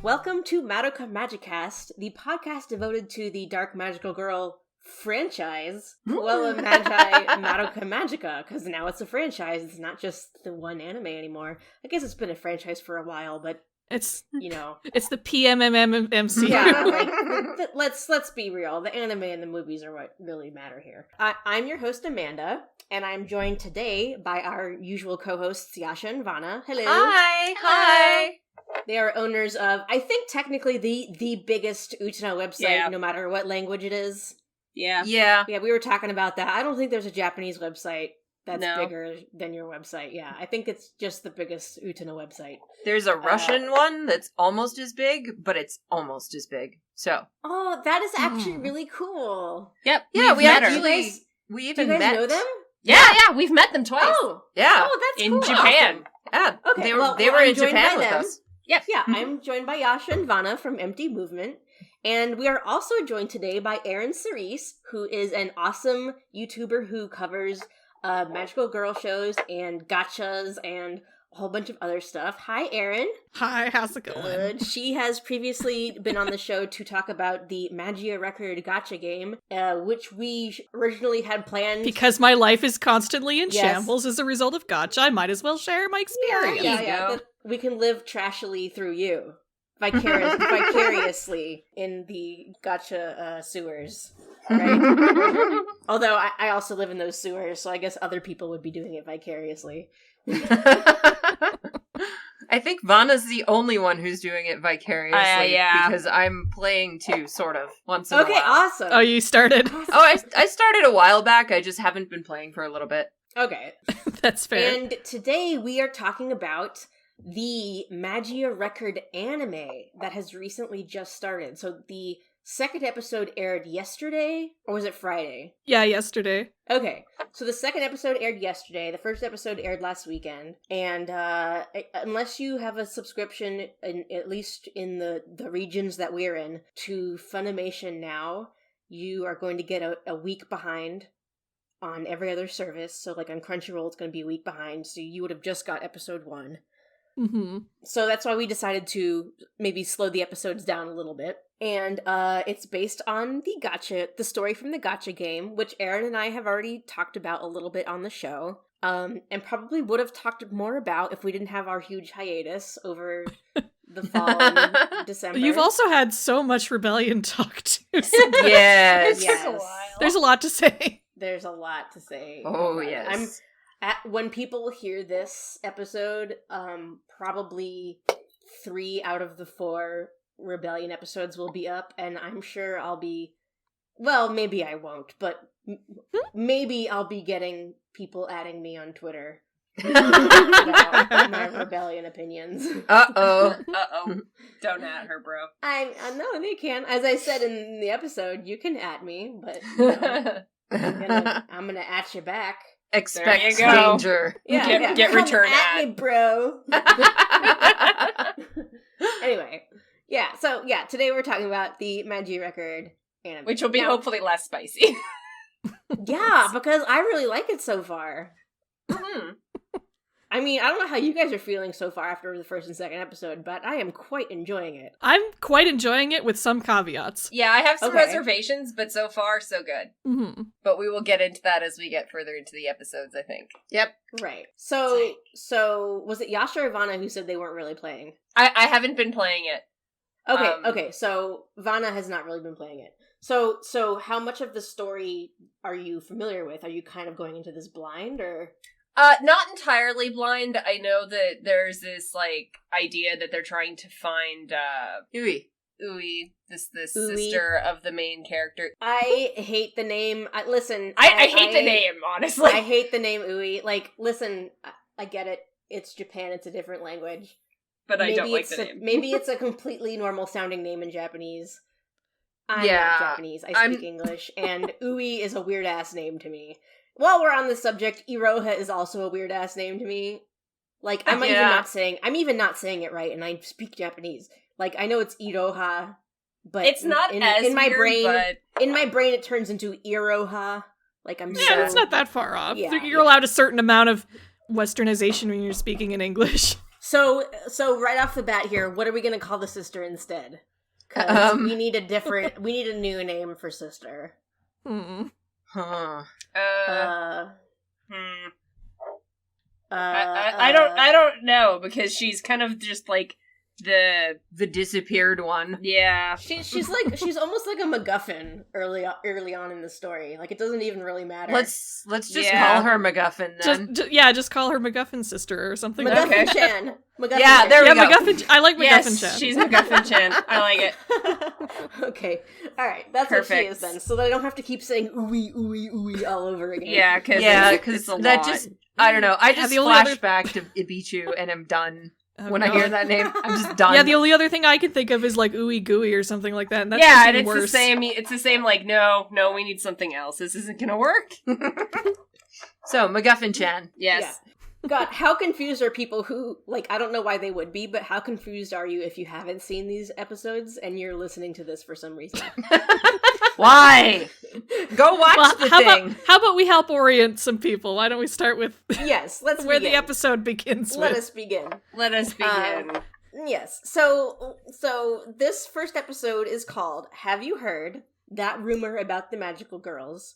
Welcome to Madoka Magicast, the podcast devoted to the Dark Magical Girl franchise, Puella Magi Madoka Magica, because now it's a franchise, it's not just the one anime anymore. I guess it's been a franchise for a while, but it's, you know... It's the PMMMMC. Yeah, like, let's be real, the anime and the movies are what really matter here. I'm your host, Amanda, and I'm joined today by our usual co-hosts, Yasha and Vanna. Hello. Hi. They are owners of, I think, technically the biggest Utena website, no matter what language it is. Yeah, we were talking about that. I don't think there's a Japanese website that's bigger than your website. Yeah, I think it's just the biggest Utena website. There's a Russian one that's almost as big, but it's almost as big. So. Oh, that is actually really cool. Yep. Yeah, we actually we even met. Know them? Yeah, we've met them twice. Oh, yeah. Oh, that's in cool. Japan. Awesome. Yeah. Okay, they were in Japan with us. Yep. Yeah, I'm joined by Yasha and Vanna from Empty Movement. And we are also joined today by Eryn Cerise, who is an awesome YouTuber who covers magical girl shows and gachas and a whole bunch of other stuff. Hi, Eryn. Hi, how's it going? She has previously been on the show to talk about the Magia Record gacha game, which we originally had planned. Because my life is constantly in shambles as a result of gacha, I might as well share my experience. Yeah. We can live trashily through you. Vicariously in the gacha sewers, right? Although I also live in those sewers, so I guess other people would be doing it vicariously. I think Vanna's the only one who's doing it vicariously, because I'm playing too, sort of, once in a while. Okay, awesome. Oh, you started? Awesome. Oh, I started a while back, I just haven't been playing for a little bit. Okay. That's fair. And today we are talking about the Magia Record anime that has recently just started. So the second episode aired yesterday, or was it Friday? Yeah, yesterday. Okay, so the second episode aired yesterday, the first episode aired last weekend, and unless you have a subscription, at least in the regions that we're in, to Funimation Now, you are going to get a week behind on every other service. So like on Crunchyroll, it's going to be a week behind, so you would have just got episode 1. Mm-hmm. So that's why we decided to maybe slow the episodes down a little bit. And it's based on the story from the gacha game, which Eryn and I have already talked about a little bit on the show. And probably would have talked more about if we didn't have our huge hiatus over the fall and December. You've also had so much rebellion talk too. Yes. It took a while. There's a lot to say. There's a lot to say. Oh, yes. When people hear this episode, probably 3 out of the 4 Rebellion episodes will be up, and I'm sure I'll be... Well, maybe I won't, but maybe I'll be getting people adding me on Twitter about my Rebellion opinions. Uh-oh. Don't at her, bro. I know they can. As I said in the episode, you can at me, but I'm gonna at you back. Expect danger. Yeah, get return at me, bro. Anyway, today we're talking about the Magia Record anime, which will be hopefully less spicy. Yeah, because I really like it so far. Mm-hmm. I mean, I don't know how you guys are feeling so far after the first and second episode, but I am quite enjoying it. I'm quite enjoying it with some caveats. Yeah, I have some reservations, but so far, so good. Mm-hmm. But we will get into that as we get further into the episodes, I think. Yep. Right. So was it Yasha or Vanna who said they weren't really playing? I haven't been playing it. Okay, so Vanna has not really been playing it. So how much of the story are you familiar with? Are you kind of going into this blind, or...? Not entirely blind. I know that there's this, like, idea that they're trying to find, Uwe, this Uwe. sister of the main character. I hate the name. Listen, I hate the name, honestly. I hate the name Uwe. Like, listen, I get it. It's Japan. It's a different language. But I don't like the name. Maybe it's a completely normal sounding name in Japanese. I'm not Japanese. I speak English. And Uwe is a weird ass name to me. While we're on this subject, Iroha is also a weird ass name to me. Like, I'm even not saying it right, and I speak Japanese. Like, I know it's Iroha, but it's not in my brain. But... In my brain, it turns into Iroha. Like, it's not that far off. You're allowed a certain amount of westernization when you're speaking in English. So right off the bat here, what are we gonna call the sister instead? Because we need a new name for sister. I don't know, because she's kind of just like the disappeared one. Yeah. She's almost like a McGuffin early on in the story. Like, it doesn't even really matter. Let's just call her McGuffin then. Just call her McGuffin sister or something. McGuffin-chan. McGuffin-chan. There we go. I like McGuffin-chan. Yes, she's McGuffin-chan. I like it. Okay. All right. That's perfect. What she is then. So that I don't have to keep saying ooey, ooey, ooey all over again. Yeah, because that just, I don't know. I just flash back to Ibichu and I'm done. When I hear that name, I'm just done. Yeah, the only other thing I can think of is like ooey gooey or something like that. And that's and it's worse. the same. It's the same. Like, no, we need something else. This isn't gonna work. So McGuffin-chan, yes. Yeah. God, how confused are people who, like, I don't know why they would be, but how confused are you if you haven't seen these episodes and you're listening to this for some reason? Why? Go watch the thing. How about we help orient some people? Why don't we start with let's where begin. The episode begins Let us begin. Yes. So this first episode is called Have You Heard That Rumor About the Magical Girls?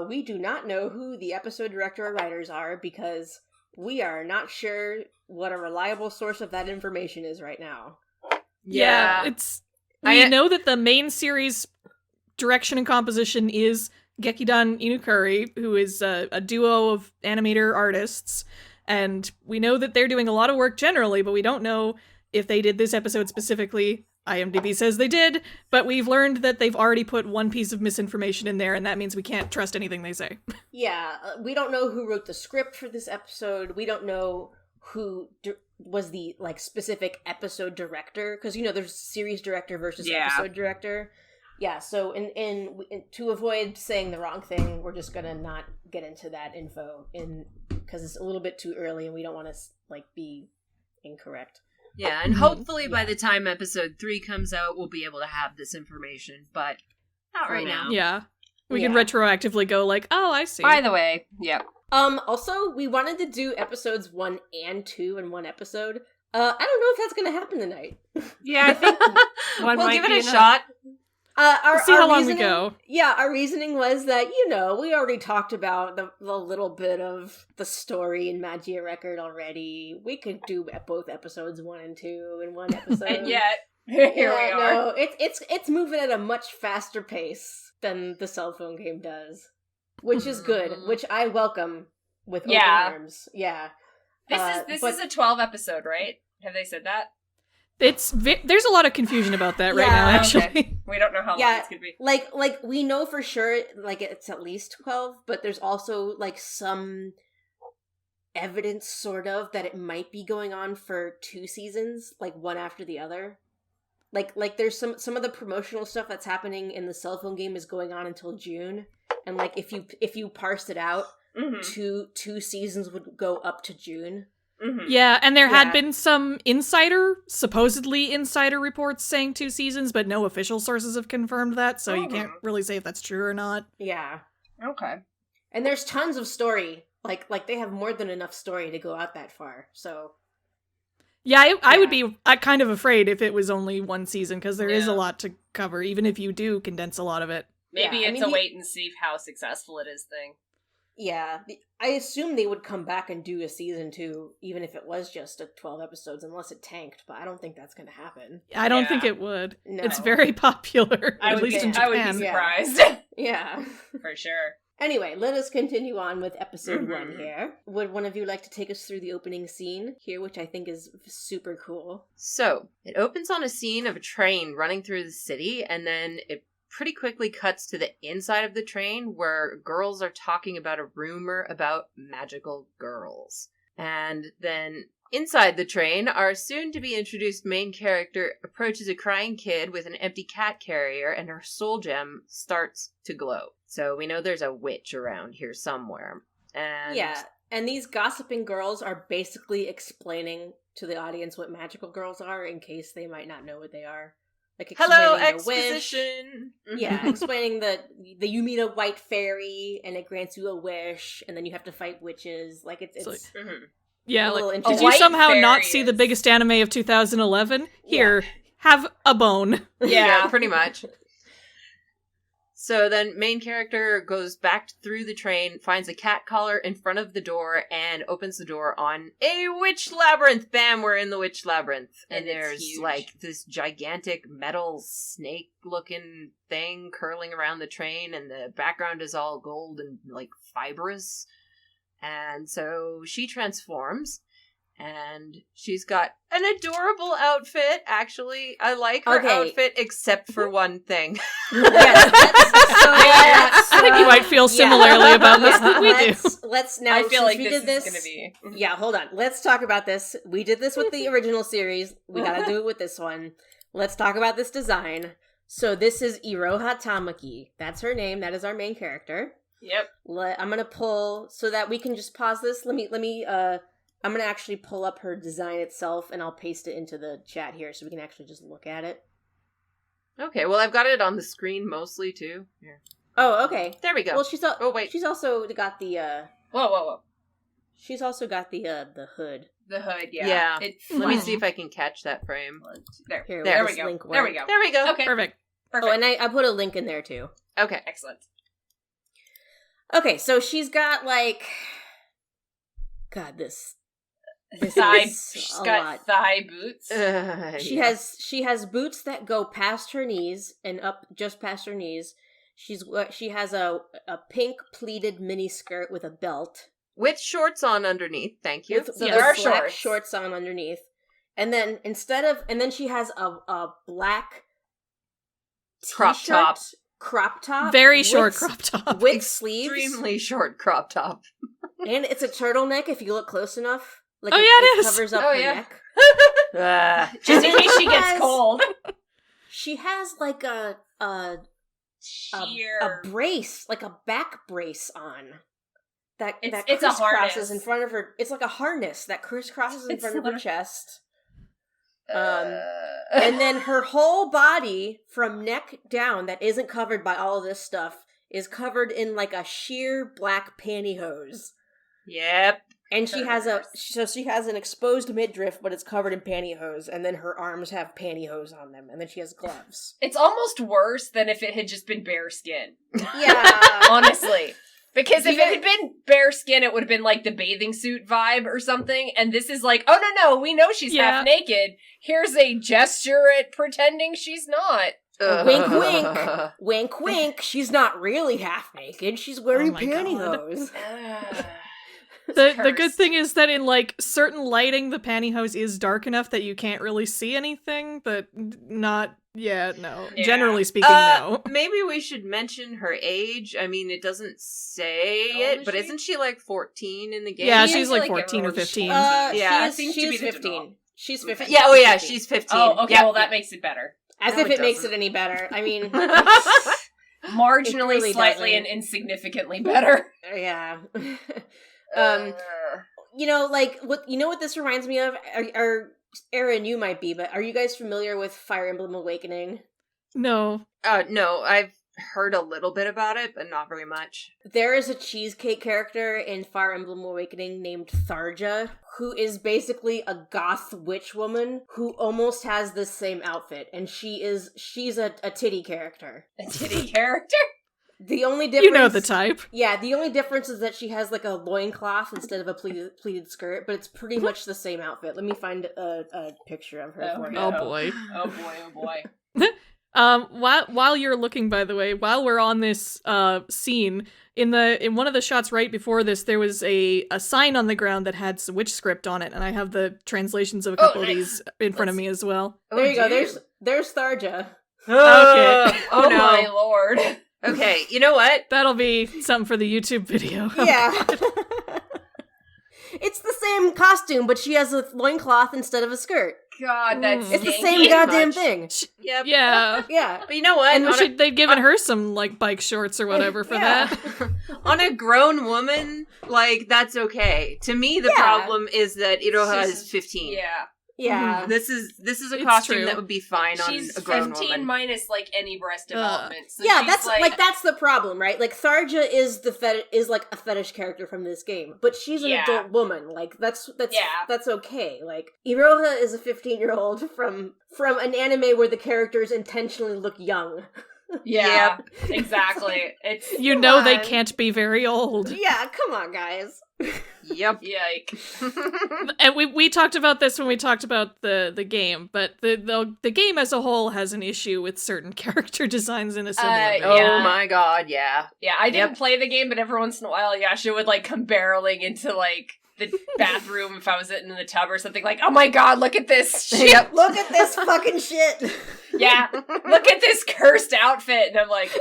We do not know who the episode director or writers are because we are not sure what a reliable source of that information is right now. Yeah, we know that the main series direction and composition is Gekidan Inukuri, who is a duo of animator artists, and we know that they're doing a lot of work generally, but we don't know if they did this episode specifically. IMDb says they did, but we've learned that they've already put one piece of misinformation in there, and that means we can't trust anything they say. Yeah, we don't know who wrote the script for this episode. We don't know who was the, like, specific episode director, because, you know, there's series director versus episode director. Yeah, so to avoid saying the wrong thing, we're just gonna not get into that info because it's a little bit too early, and we don't want to, like, be incorrect. Yeah, and hopefully by the time episode 3 comes out, we'll be able to have this information, but not right now. Yeah. We can retroactively go like, oh, I see. By the way, yep. Also, we wanted to do episodes 1 and 2 in one episode. I don't know if that's going to happen tonight. Yeah, I think we'll give it a shot. We'll see how long we go. Yeah, our reasoning was that, you know, we already talked about the little bit of the story in Magia Record already. We could do both episodes 1 and 2 in one episode. And yet, here we are. No, it's moving at a much faster pace than the cell phone game does, which is good, which I welcome with open arms. Yeah. This is a 12 episode, right? Have they said that? There's a lot of confusion about that right now, actually. Okay. We don't know how long it's gonna be. Like we know for sure, like, it's at least 12, but there's also, like, some evidence, sort of, that it might be going on for 2 seasons, like, one after the other. Like there's some of the promotional stuff that's happening in the cell phone game is going on until June, and, like, if you parsed it out, 2 seasons would go up to June. Mm-hmm. Yeah, and there had been some supposedly insider reports saying 2 seasons, but no official sources have confirmed that, so you can't really say if that's true or not. Yeah. Okay. And there's tons of story. Like they have more than enough story to go out that far, so... Yeah, I would be kind of afraid if it was only 1 season, because there is a lot to cover, even if you do condense a lot of it. Maybe it's a wait and see how successful it is thing. Yeah, I assume they would come back and do a season 2, even if it was just 12 episodes, unless it tanked, but I don't think that's going to happen. I don't think it would. No. It's very popular, at least in Japan. I would be surprised. Yeah. For sure. Anyway, let us continue on with episode 1 here. Would one of you like to take us through the opening scene here, which I think is super cool? So, it opens on a scene of a train running through the city, and then it pretty quickly cuts to the inside of the train where girls are talking about a rumor about magical girls. And then inside the train, our soon-to-be-introduced main character approaches a crying kid with an empty cat carrier, and her soul gem starts to glow. So we know there's a witch around here somewhere. And these gossiping girls are basically explaining to the audience what magical girls are, in case they might not know what they are. Like, hello, exposition! Yeah, explaining that you meet a white fairy, and it grants you a wish, and then you have to fight witches. Like, it's Yeah, little like, interesting. did you somehow White not fairy see the is- biggest anime of 2011? Here, have a bone. Yeah, pretty much. So then main character goes back through the train, finds a cat collar in front of the door, and opens the door on a witch labyrinth. Bam, we're in the witch labyrinth. And it's there's huge. like this gigantic metal snake-looking thing curling around the train, and the background is all gold and like fibrous. And so she transforms. And she's got an adorable outfit, actually. I like her outfit, except for one thing. I think you might feel similarly about this than we do. Let's now, I feel like we this did is going to be... Yeah, hold on. Let's talk about this. We did this with the original series. We gotta do it with this one. Let's talk about this design. So this is Iroha Tamaki. That's her name. That is our main character. Yep. I'm gonna pull, so that we can just pause this. I'm gonna actually pull up her design itself, and I'll paste it into the chat here, so we can actually just look at it. Okay, well, I've got it on the screen mostly, too. Here. Oh, okay. There we go. Well, She's also got the Whoa. She's also got the hood. The hood, yeah. Yeah. Let me Wow. see if I can catch that frame. There. Here, There will we this go. link There work? we go. There we go. Okay. Perfect. Oh, and I put a link in there too. Okay. Excellent. Okay, so she's got like, God, this Thigh, is she's a got lot. thigh boots. She has boots that go past her knees and up just past her knees. She has a pink pleated mini skirt with a belt. With shorts on underneath, thank you. So Yeah, there there are are black shorts. shorts on underneath. And then she has a black Crop t-shirt, top. crop top, Very with- short crop top. with sleeves, Extremely short crop top. and it's a turtleneck if you look close enough. Like Oh, yeah, it is. covers up Oh, her yeah. neck. Just in And case she gets has- cold. She has like a Sheer. brace, like a back brace on. That It's a crisscrosses harness. in front of her. It's like a harness that crisscrosses in It's front of her not- chest. And then her whole body from neck down that isn't covered by all of this stuff is covered in like a sheer black pantyhose. Yep. And she has an exposed midriff, but it's covered in pantyhose, and then her arms have pantyhose on them, and then she has gloves. It's almost worse than if it had just been bare skin. Yeah. Honestly. Because if Yeah. it had been bare skin, it would have been like the bathing suit vibe or something. And this is like, oh no, we know she's half naked. Here's a gesture at pretending she's not. Wink, wink. Wink, wink. She's not really half naked. She's wearing Oh my God. pantyhose. The good thing is that in like certain lighting, the pantyhose is dark enough that you can't really see anything, but no. Yeah. Generally speaking, no. Maybe we should mention her age. I mean, it doesn't say How old it, is but she? isn't she like 14 in the game? Yeah, She she's is, like like, 14 or everyone 15. Yeah, seems to she's be the 15. default. She's 15. Yeah, She's she's 15. 15. Oh, okay, Yep. well that makes it better. As No, if it it makes doesn't. it any better. I mean, Marginally, really slightly, doesn't. and insignificantly better. yeah. You know, like what this reminds me of? Eryn, you might be, but are you guys familiar with Fire Emblem Awakening? No. No, I've heard a little bit about it, but not very much. There is a cheesecake character in Fire Emblem Awakening named Tharja, who is basically a goth witch woman who almost has the same outfit, and she's a titty character. A titty character? The only difference, You know the type. Yeah, the only difference is that she has like a loincloth instead of a pleated skirt, but it's pretty much the same outfit. Let me find a picture of her for you. Oh boy. Oh boy. While you're looking, by the way, while we're on this scene, in one of the shots right before this, there was a sign on the ground that had some witch script on it, and I have the translations of a couple of these in front of me as well. There you go. There's Tharja. Okay. Oh no. my lord. Okay, you know what? That'll be something for the YouTube video. Yeah. It's the same costume, but she has a loincloth instead of a skirt. God, that's It's the stinky. same goddamn much. thing. Yep. Yeah. Yeah. But you know what? And they've given her some, like, bike shorts or whatever for Yeah. that. On a grown woman, like, that's okay. To me, the Yeah. problem is that Iroha is 15. Yeah. Yeah. This is a It's costume true. that would be fine She's on a grown 15 woman. minus like any breast development. So Yeah, she's that's that's the problem, right? Like Tharja is like a fetish character from this game, but she's an adult woman. Like that's okay. Like Iroha is a 15-year-old from an anime where the characters intentionally look young. Yeah, exactly. It's they can't be very old. Yeah, come on, guys. Yep. Yike. And we talked about this when we talked about the game, but the game as a whole has an issue with certain character designs in a similar way. Oh my god, yeah. Yeah, I didn't play the game, but every once in a while, Yasha would like come barreling into like the bathroom if I was in the tub or something. Like, oh my god, look at this shit! Yep. Look at this fucking shit. Yeah, look at this cursed outfit, and I'm like,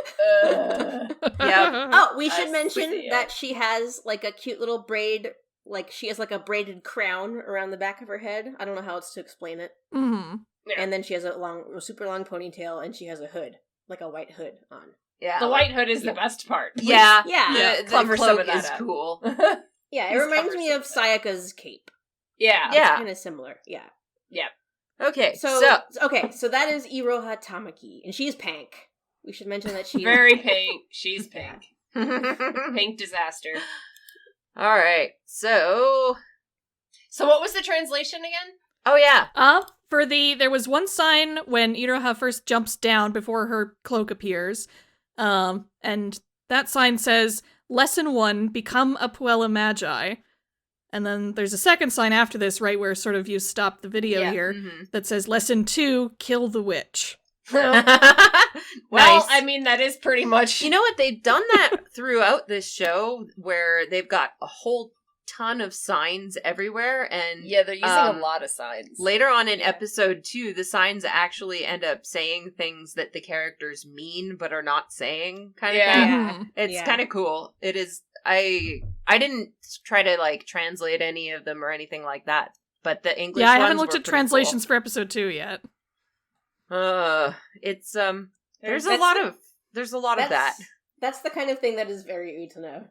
ugh. Yep. Oh, we should mention yeah. that she has like a cute little braid. Like she has like a braided crown around the back of her head. I don't know how else to explain it. Mm-hmm. Yeah. And then she has a super long ponytail, and she has a hood, like a white hood on. Yeah. The white hood is the best part. Yeah. Yeah. The Cover some cloak of that is up. cool. Yeah, it Just reminds covers me of Sayaka's cape. Yeah. Yeah. Kind of similar. Yeah. Okay, So that is Iroha Tamaki, and she's Pank. We should mention that she's Very pink. She's pink. Pink disaster. All right, so what was the translation again? oh yeah, There was one sign when Iroha first jumps down before her cloak appears, and that sign says, Lesson 1, become a Puella Magi. And then there's a second sign after this, right where sort of you stop the video here, that says, Lesson 2, kill the witch. Well, Nice. I mean, that is pretty much... You know what? They've done that throughout this show where they've got a whole ton of signs everywhere, and Yeah, they're using a lot of signs. later on in episode 2, the signs actually end up saying things that the characters mean but are not saying, kind of thing. Yeah. It's kind of cool. It is. I didn't try to like translate any of them or anything like that, but the English. Yeah, I haven't ones looked were at pretty translations for episode 2 yet. cool. It's there's a lot of that. That's the kind of thing that is very Utano.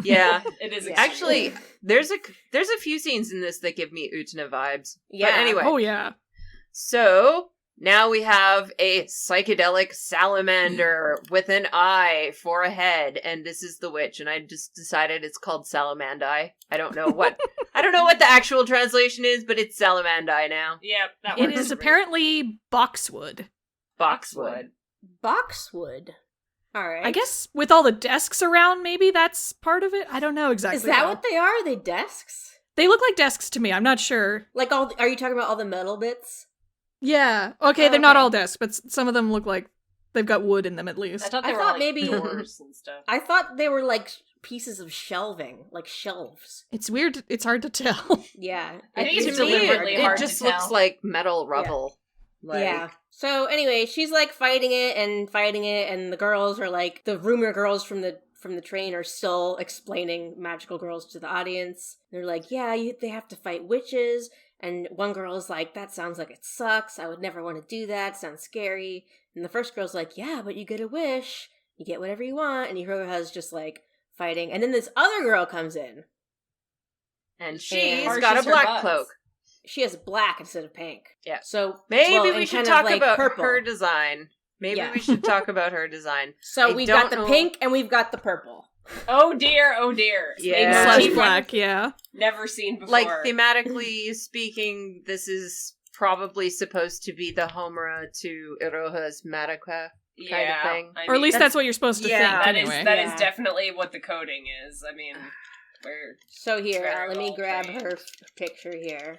Yeah, It is Yeah. actually, there's a few scenes in this that give me Utena vibes. Yeah. But anyway, Oh, yeah. so now we have a psychedelic salamander with an eye for a head, and this is the witch, and I just decided it's called Salamandai. I don't know what the actual translation is, but it's Salamandai now. Yep, that It works is for me. apparently boxwood. Boxwood. Boxwood. All right. I guess with all the desks around, maybe that's part of it. I don't know exactly. Is that how. what they are? Are they desks? They look like desks to me. I'm not sure. Like are you talking about all the metal bits? Yeah. Okay, they're not Okay. all desks, but some of them look like they've got wood in them at I least. thought they I were thought like maybe- doors and stuff. I thought they were like pieces of shelving, like shelves. It's weird. It's hard to tell. Yeah. I think To it's me, deliberately it hard just to looks tell. like metal rubble. Yeah. So anyway, she's like fighting it, and the girls are like the rumor girls from the train are still explaining magical girls to the audience. They're like, yeah, they have to fight witches, and one girl is like, that sounds like it sucks. I would never want to do that. Sounds scary. And the first girl's like, yeah, but you get a wish, you get whatever you want, and Hiroha's just like fighting, and then this other girl comes in. And she's And- got a Harshes her black butts. cloak. She has black instead of pink. Yeah. So Maybe well, we and should kind of talk like about purple. her design. Maybe Yeah. we should talk about her design. So I we've don't got the know- pink and we've got the purple. Oh dear, oh dear. Yeah. Maybe Slash Slash something black, yeah. Never seen before. Like, thematically speaking, this is probably supposed to be the Homura to Iroha's Madoka kind of thing. I Or at mean, least that's what you're supposed to yeah, think, that is anyway. that is Yeah. definitely what the coding is. I mean, we're So here, Very let me well grab trained. her picture here.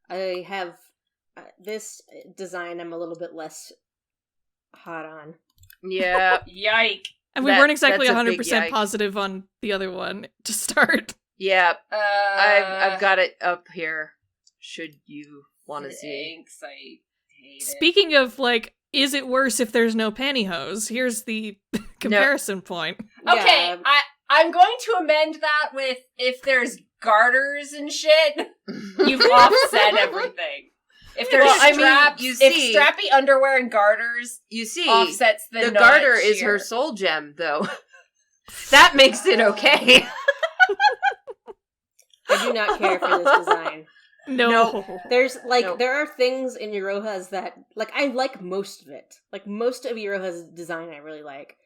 I have this design I'm a little bit less hot on. Yeah, yike. And we That- weren't exactly that's a big 100% yike. positive on the other one to start. yeah. I've I've got it up here. Should you want to see? Thanks, I hate it. Speaking of, like, is it worse if there's no pantyhose? Here's the comparison point. Okay, Yeah. I'm going to amend that with if there's garters and shit, you've offset everything. If there's Well, I mean, straps, you if see- strappy underwear and garters You see, offsets the the nut garter is sheer. her soul gem, though. That makes it okay. I do not care for this design. No. There's, there are things in Iroha's that, I like most of it. Like, most of Iroha's design I really like.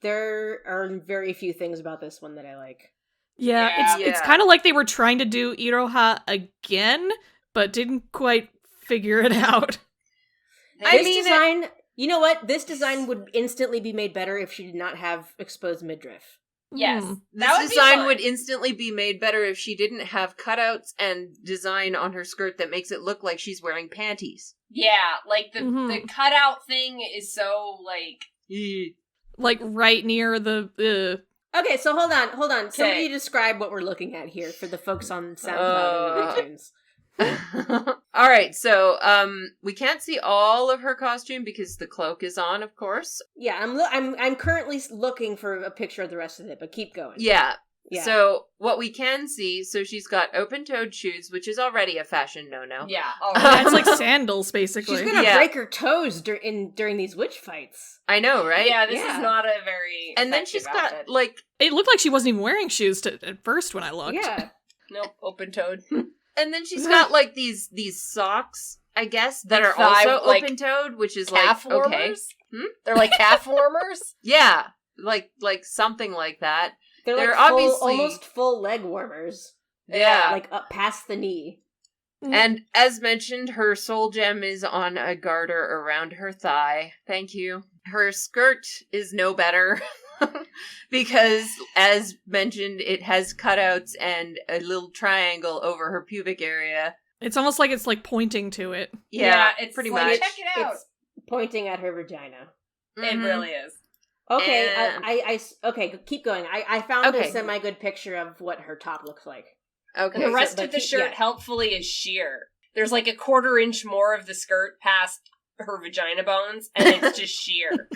There are very few things about this one that I like. Yeah, it's kind of like they were trying to do Iroha again, but didn't quite figure it out. Design, you know what? This design would instantly be made better if she did not have exposed midriff. Yes. This design would instantly be made better if she didn't have cutouts and design on her skirt that makes it look like she's wearing panties. Yeah, the cutout thing is so, like, right near the... Okay, so hold on. Somebody describe what we're looking at here for the folks on SoundCloud and iTunes. All right, so we can't see all of her costume because the cloak is on, of course. Yeah, I'm currently looking for a picture of the rest of it, but keep going. Yeah. So what we can see, so she's got open-toed shoes, which is already a fashion no-no. Yeah, it's like sandals, basically. She's gonna break her toes during these witch fights. I know, right? Yeah, this is not a very. And then she's got outfit. It looked like she wasn't even wearing shoes at first when I looked. Yeah. Nope, open-toed. And then she's got these socks, I guess, that are also open-toed, which is calf warmers? Okay. They're like calf warmers? Yeah, like something like that. They're obviously almost full leg warmers. Yeah. Up past the knee. And as mentioned, her soul gem is on a garter around her thigh. Thank you. Her skirt is no better. Because, as mentioned, it has cutouts and a little triangle over her pubic area. It's almost like it's pointing to it. Yeah, it's pretty much. Check it out. It's pointing at her vagina. It really is. Okay, okay, keep going. I found a semi-good picture of what her top looks like. Okay. The rest of the shirt, helpfully, is sheer. There's a 1/4 inch more of the skirt past her vagina bones, and it's just sheer.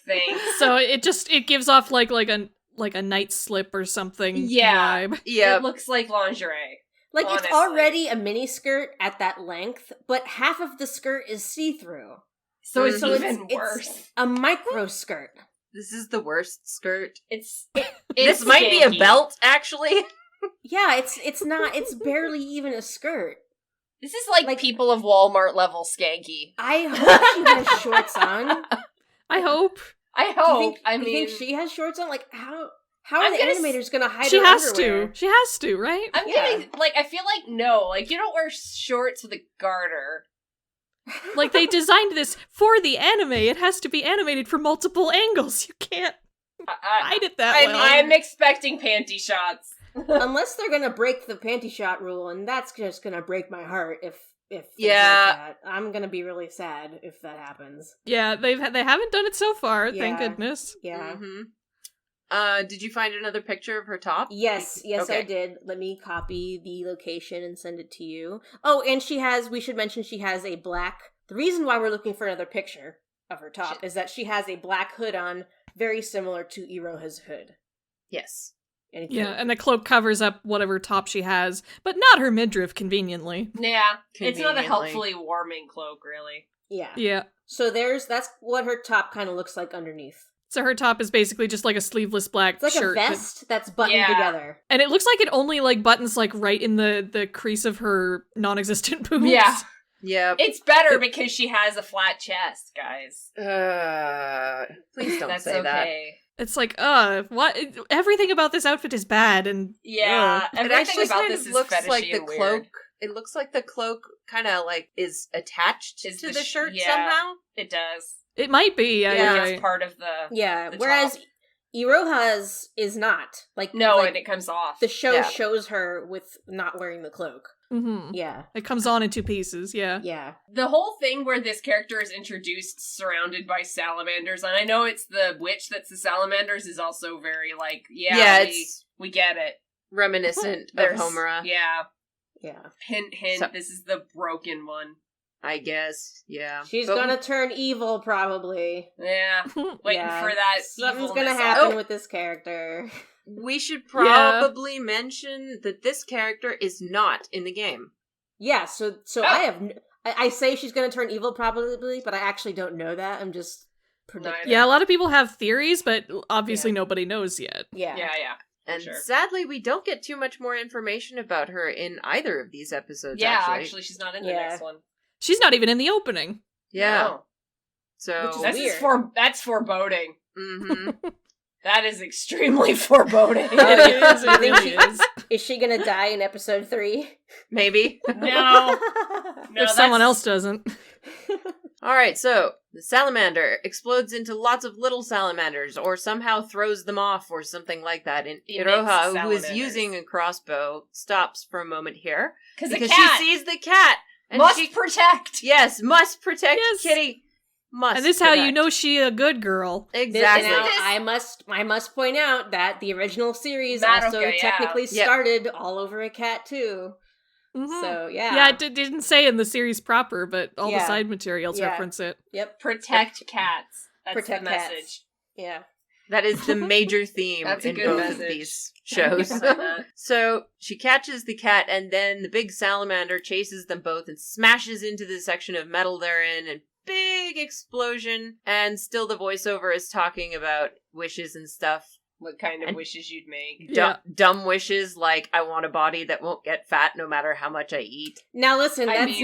Thing. So it gives off like a night slip or something vibe. Yeah. It looks like lingerie. Honestly. It's already a mini skirt at that length, but half of the skirt is see-through. So it's even worse. It's a micro skirt. This is the worst skirt. This might be a belt, actually. Yeah, it's not. It's barely even a skirt. This is like people of Walmart level skanky. I hope she has shorts on. I hope. Do you think she has shorts on? How are the animators gonna hide she her has underwear? She has to, right? I'm getting, I feel like, no. You don't wear shorts with a garter. They designed this for the anime. It has to be animated from multiple angles. You can't hide it that way. I'm expecting panty shots. Unless they're gonna break the panty shot rule, and that's just gonna break my heart if like that. I'm gonna be really sad if that happens. Yeah, they haven't done it so far, thank goodness. Yeah. Mm-hmm. Did you find another picture of her top? Yes, okay. I did. Let me copy the location and send it to you. Oh, and we should mention she has a black, the reason why we're looking for another picture of her top is that she has a black hood on, very similar to Iroha's hood. Yes. And the cloak covers up whatever top she has, but not her midriff, conveniently. Yeah, it's not a helpfully warming cloak, really. Yeah. Yeah. So that's what her top kind of looks like underneath. So her top is basically just like a sleeveless black shirt. It's like a vest that's buttoned together. And it looks like it only buttons right in the crease of her non-existent boobs. Yeah. Yeah. It's better because she has a flat chest, guys. Please don't say that. It's what? Everything about this outfit is bad, and everything about this is looks fetishy like the and cloak. weird. It looks like the cloak kind of is attached to the shirt yeah, somehow. It does. It might be. It's part of the the whereas top. Iroha's is not and it comes off. The show shows her with not wearing the cloak. Mm-hmm. Yeah, it comes on in 2 pieces. Yeah. The whole thing where this character is introduced surrounded by salamanders, and I know it's the witch that's the salamanders, is also very we get it, reminiscent of Homura. Yeah. Hint, hint. So, this is the broken one. I guess. Yeah. She's gonna turn evil, probably. Yeah. Waiting for that. Something's gonna happen with this character. We should probably mention that this character is not in the game. Yeah, so I say she's gonna turn evil probably, but I actually don't know that. I'm just predicting. Yeah, a lot of people have theories, but obviously nobody knows yet. Yeah. And sure. sadly, we don't get too much more information about her in either of these episodes, Yeah, actually. she's not in the next one. She's not even in the opening. Yeah. No. So That's foreboding. Mm-hmm. That is extremely foreboding. It really is. Is she gonna die in episode 3? Maybe. No, If someone else doesn't. Alright, so the salamander explodes into lots of little salamanders, or somehow throws them off, or something like that. And Iroha, who is using a crossbow, stops for a moment here. Because she sees the cat. And must protect. Yes, must protect Kitty. Must. And this is how you know she a good girl. Exactly. Now, I must point out that the original series Madoka, also technically started all over a cat too. Mm-hmm. So yeah. Yeah, it didn't say in the series proper, but all the side materials reference it. Yep. Protect cats. That's protect the message. Cats. Yeah. That is the major theme in both of these shows. So she catches the cat, and then the big salamander chases them both and smashes into the section of metal they're in, and big explosion. And still the voiceover is talking about wishes and stuff. What kind of wishes you'd make? Dumb wishes, like, I want a body that won't get fat no matter how much I eat. Now listen, that's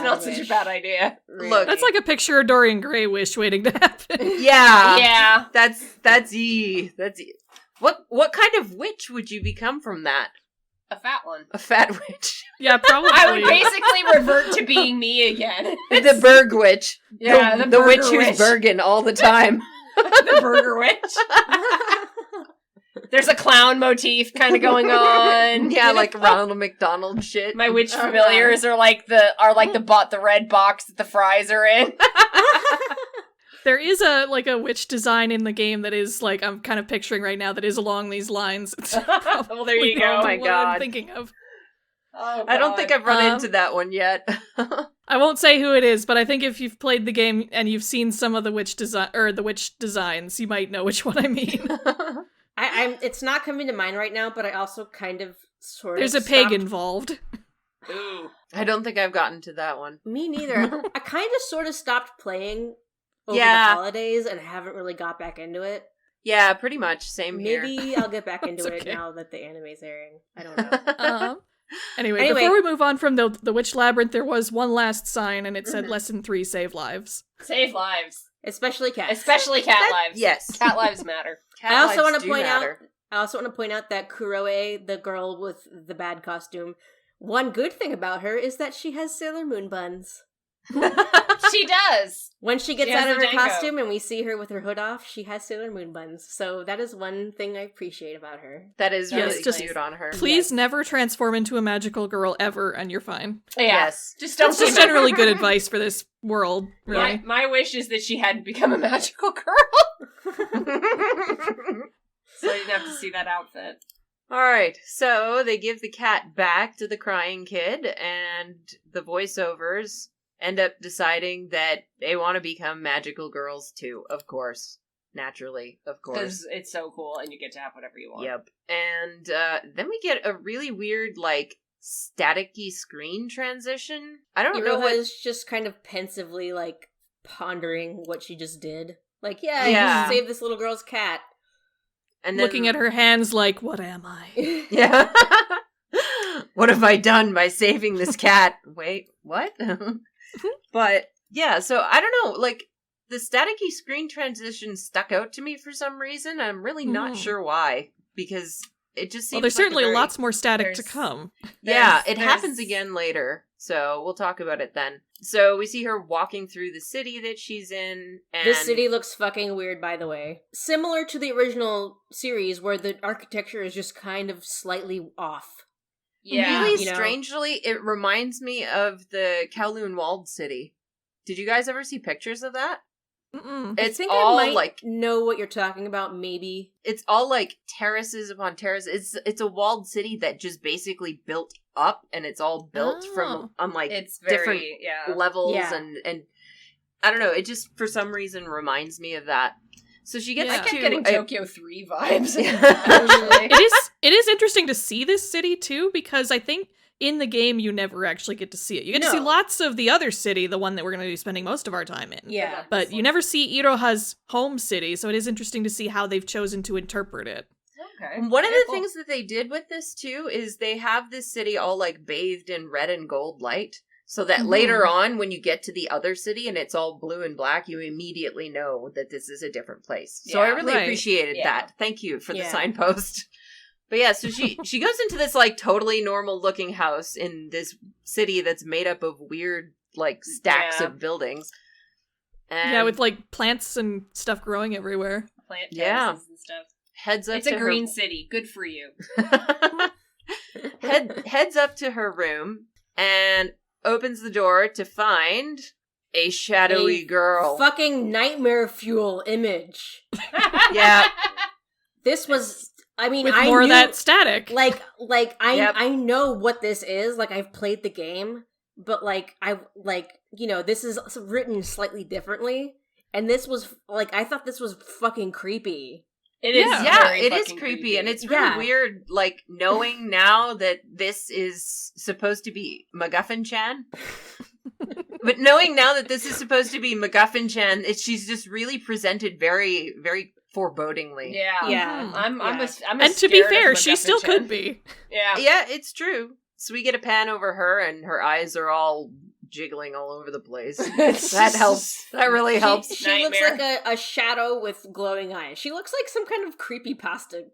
not such a bad idea. Really. Look, that's like a picture of Dorian Gray wish waiting to happen. Yeah. That's E. What kind of witch would you become from that? A fat one. A fat witch. Yeah, probably. I would basically revert to being me again. The Berg witch. Yeah, the witch who's Bergen all the time. The burger witch. There's a clown motif kind of going on. Yeah, like Ronald McDonald shit. My witch familiars are like the red box that the fries are in. There is a witch design in the game that is like I'm kind of picturing right now that is along these lines. Well, there you go. Oh my God. I'm thinking of. Oh, I don't think I've run into that one yet. I won't say who it is, but I think if you've played the game and you've seen some of the witch designs, you might know which one I mean. It's not coming to mind right now, but I also kind of There's a pig involved. Ooh. I don't think I've gotten to that one. Me neither. I kind of sort of stopped playing over the holidays and haven't really got back into it. Yeah, pretty much. Same here. Maybe I'll get back into it now that the anime's airing. I don't know. Anyway, before we move on from the Witch Labyrinth, there was one last sign, and it said Lesson 3, Save Lives. Save lives. Especially cats. Especially cat lives. Yes. Cat lives matter. I also want to point out that Kuroe, the girl with the bad costume, one good thing about her is that she has Sailor Moon buns. She does. When she gets out of her costume and we see her with her hood off, she has Sailor Moon buns. So that is one thing I appreciate about her. That is really cute on her. Please never transform into a magical girl ever, and you're fine. Yeah. Yes. That's just generally good advice for this world, really. My wish is that she hadn't become a magical girl. So I didn't have to see that outfit. Alright, so they give the cat back to the crying kid, and the voiceovers end up deciding that they want to become magical girls too, of course. Naturally, of course. Because it's so cool and you get to have whatever you want. Yep. And then we get a really weird, like, staticky screen transition. I don't know what... is just kind of pensively, like, pondering what she just did. Like, I just saved this little girl's cat. And then... looking at her hands like, what am I? Yeah. What have I done by saving this cat? Wait, what? But, yeah, so I don't know, like, the staticky screen transition stuck out to me for some reason. I'm really not sure why, because it just seems well, there's certainly lots more static to come. Yeah, it happens again later, so we'll talk about it then. So we see her walking through the city that she's in, and... This city looks fucking weird, by the way. Similar to the original series, where the architecture is just kind of slightly off. Yeah. Really strangely, it reminds me of the Kowloon Walled City. Did you guys ever see pictures of that? Mm-mm. I think I might know what you're talking about, maybe. It's all like terraces upon terraces. It's a walled city that just basically built up, and it's all built from on like different levels and I don't know, it just for some reason reminds me of that. So she gets I kept getting Tokyo 3 vibes. It is interesting to see this city too, because I think in the game you never actually get to see it. You get to see lots of the other city, the one that we're going to be spending most of our time in. Yeah. But you never see Iroha's home city, so it is interesting to see how they've chosen to interpret it. Okay. One of the things that they did with this, too, is they have this city all, like, bathed in red and gold light. So that later on, when you get to the other city and it's all blue and black, you immediately know that this is a different place. So I really appreciated that. Thank you for the signpost. But yeah, so she goes into this, like, totally normal-looking house in this city that's made up of weird, like, stacks of buildings. And with, like, plants and stuff growing everywhere. Plant terraces and stuff. Heads up it's a green city. Good for you. Heads up to her room and opens the door to find a shadowy girl. Fucking nightmare fuel image. Yeah. This was, I mean, with I more knew, of that static. I know what this is. Like, I've played the game, but this is written slightly differently. And this was, like, I thought this was fucking creepy. It is. Yeah, it is creepy. And it's really weird, like, knowing now that this is supposed to be McGuffin-chan. But knowing now that this is supposed to be McGuffin-chan, she's just really presented very, very forebodingly. Yeah. Yeah. I'm and to be fair, she still could be. Yeah. Yeah, it's true. So we get a pan over her, and her eyes are all jiggling all over the place. That helps. That really helps. She looks like a shadow with glowing eyes. She looks like some kind of creepypasta.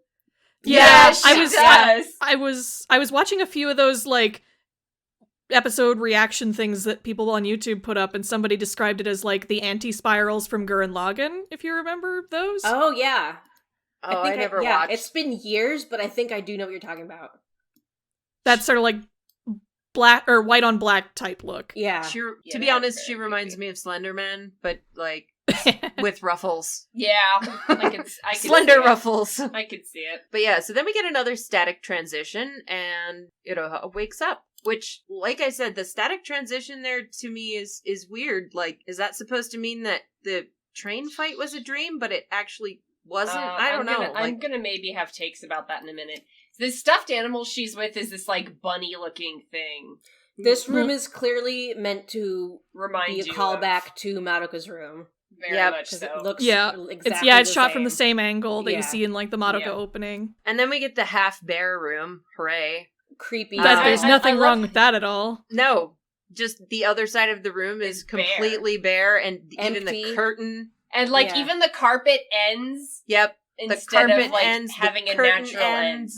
Yeah, she does. I was watching a few of those, like, episode reaction things that people on YouTube put up, and somebody described it as, like, the anti-spirals from Gurren Lagann, if you remember those. Oh, yeah. I never watched. It's been years, but I think I do know what you're talking about. That sort of, like, black or white on black type look. Yeah. To be honest, she reminds me of Slenderman, but, like, with ruffles. Yeah. I can Slender ruffles. I could see it. But yeah, so then we get another static transition, and Iroha wakes up. Which, like I said, the static transition there to me is weird. Like, is that supposed to mean that the train fight was a dream, but it actually wasn't? I don't know. I'm gonna maybe have takes about that in a minute. The stuffed animal she's with is this, like, bunny-looking thing. This room is clearly meant to remind be a callback to Madoka's room. Very much so. It looks exactly it's shot from the same angle that you see in, like, the Madoka opening. And then we get the half-bear room. Hooray. Creepy. There's nothing wrong with that at all. No. Just the other side of the room is completely bare and empty. Even the curtain. And, like, even the carpet ends. Yep. Instead the carpet of, like, ends, having the a curtain natural end.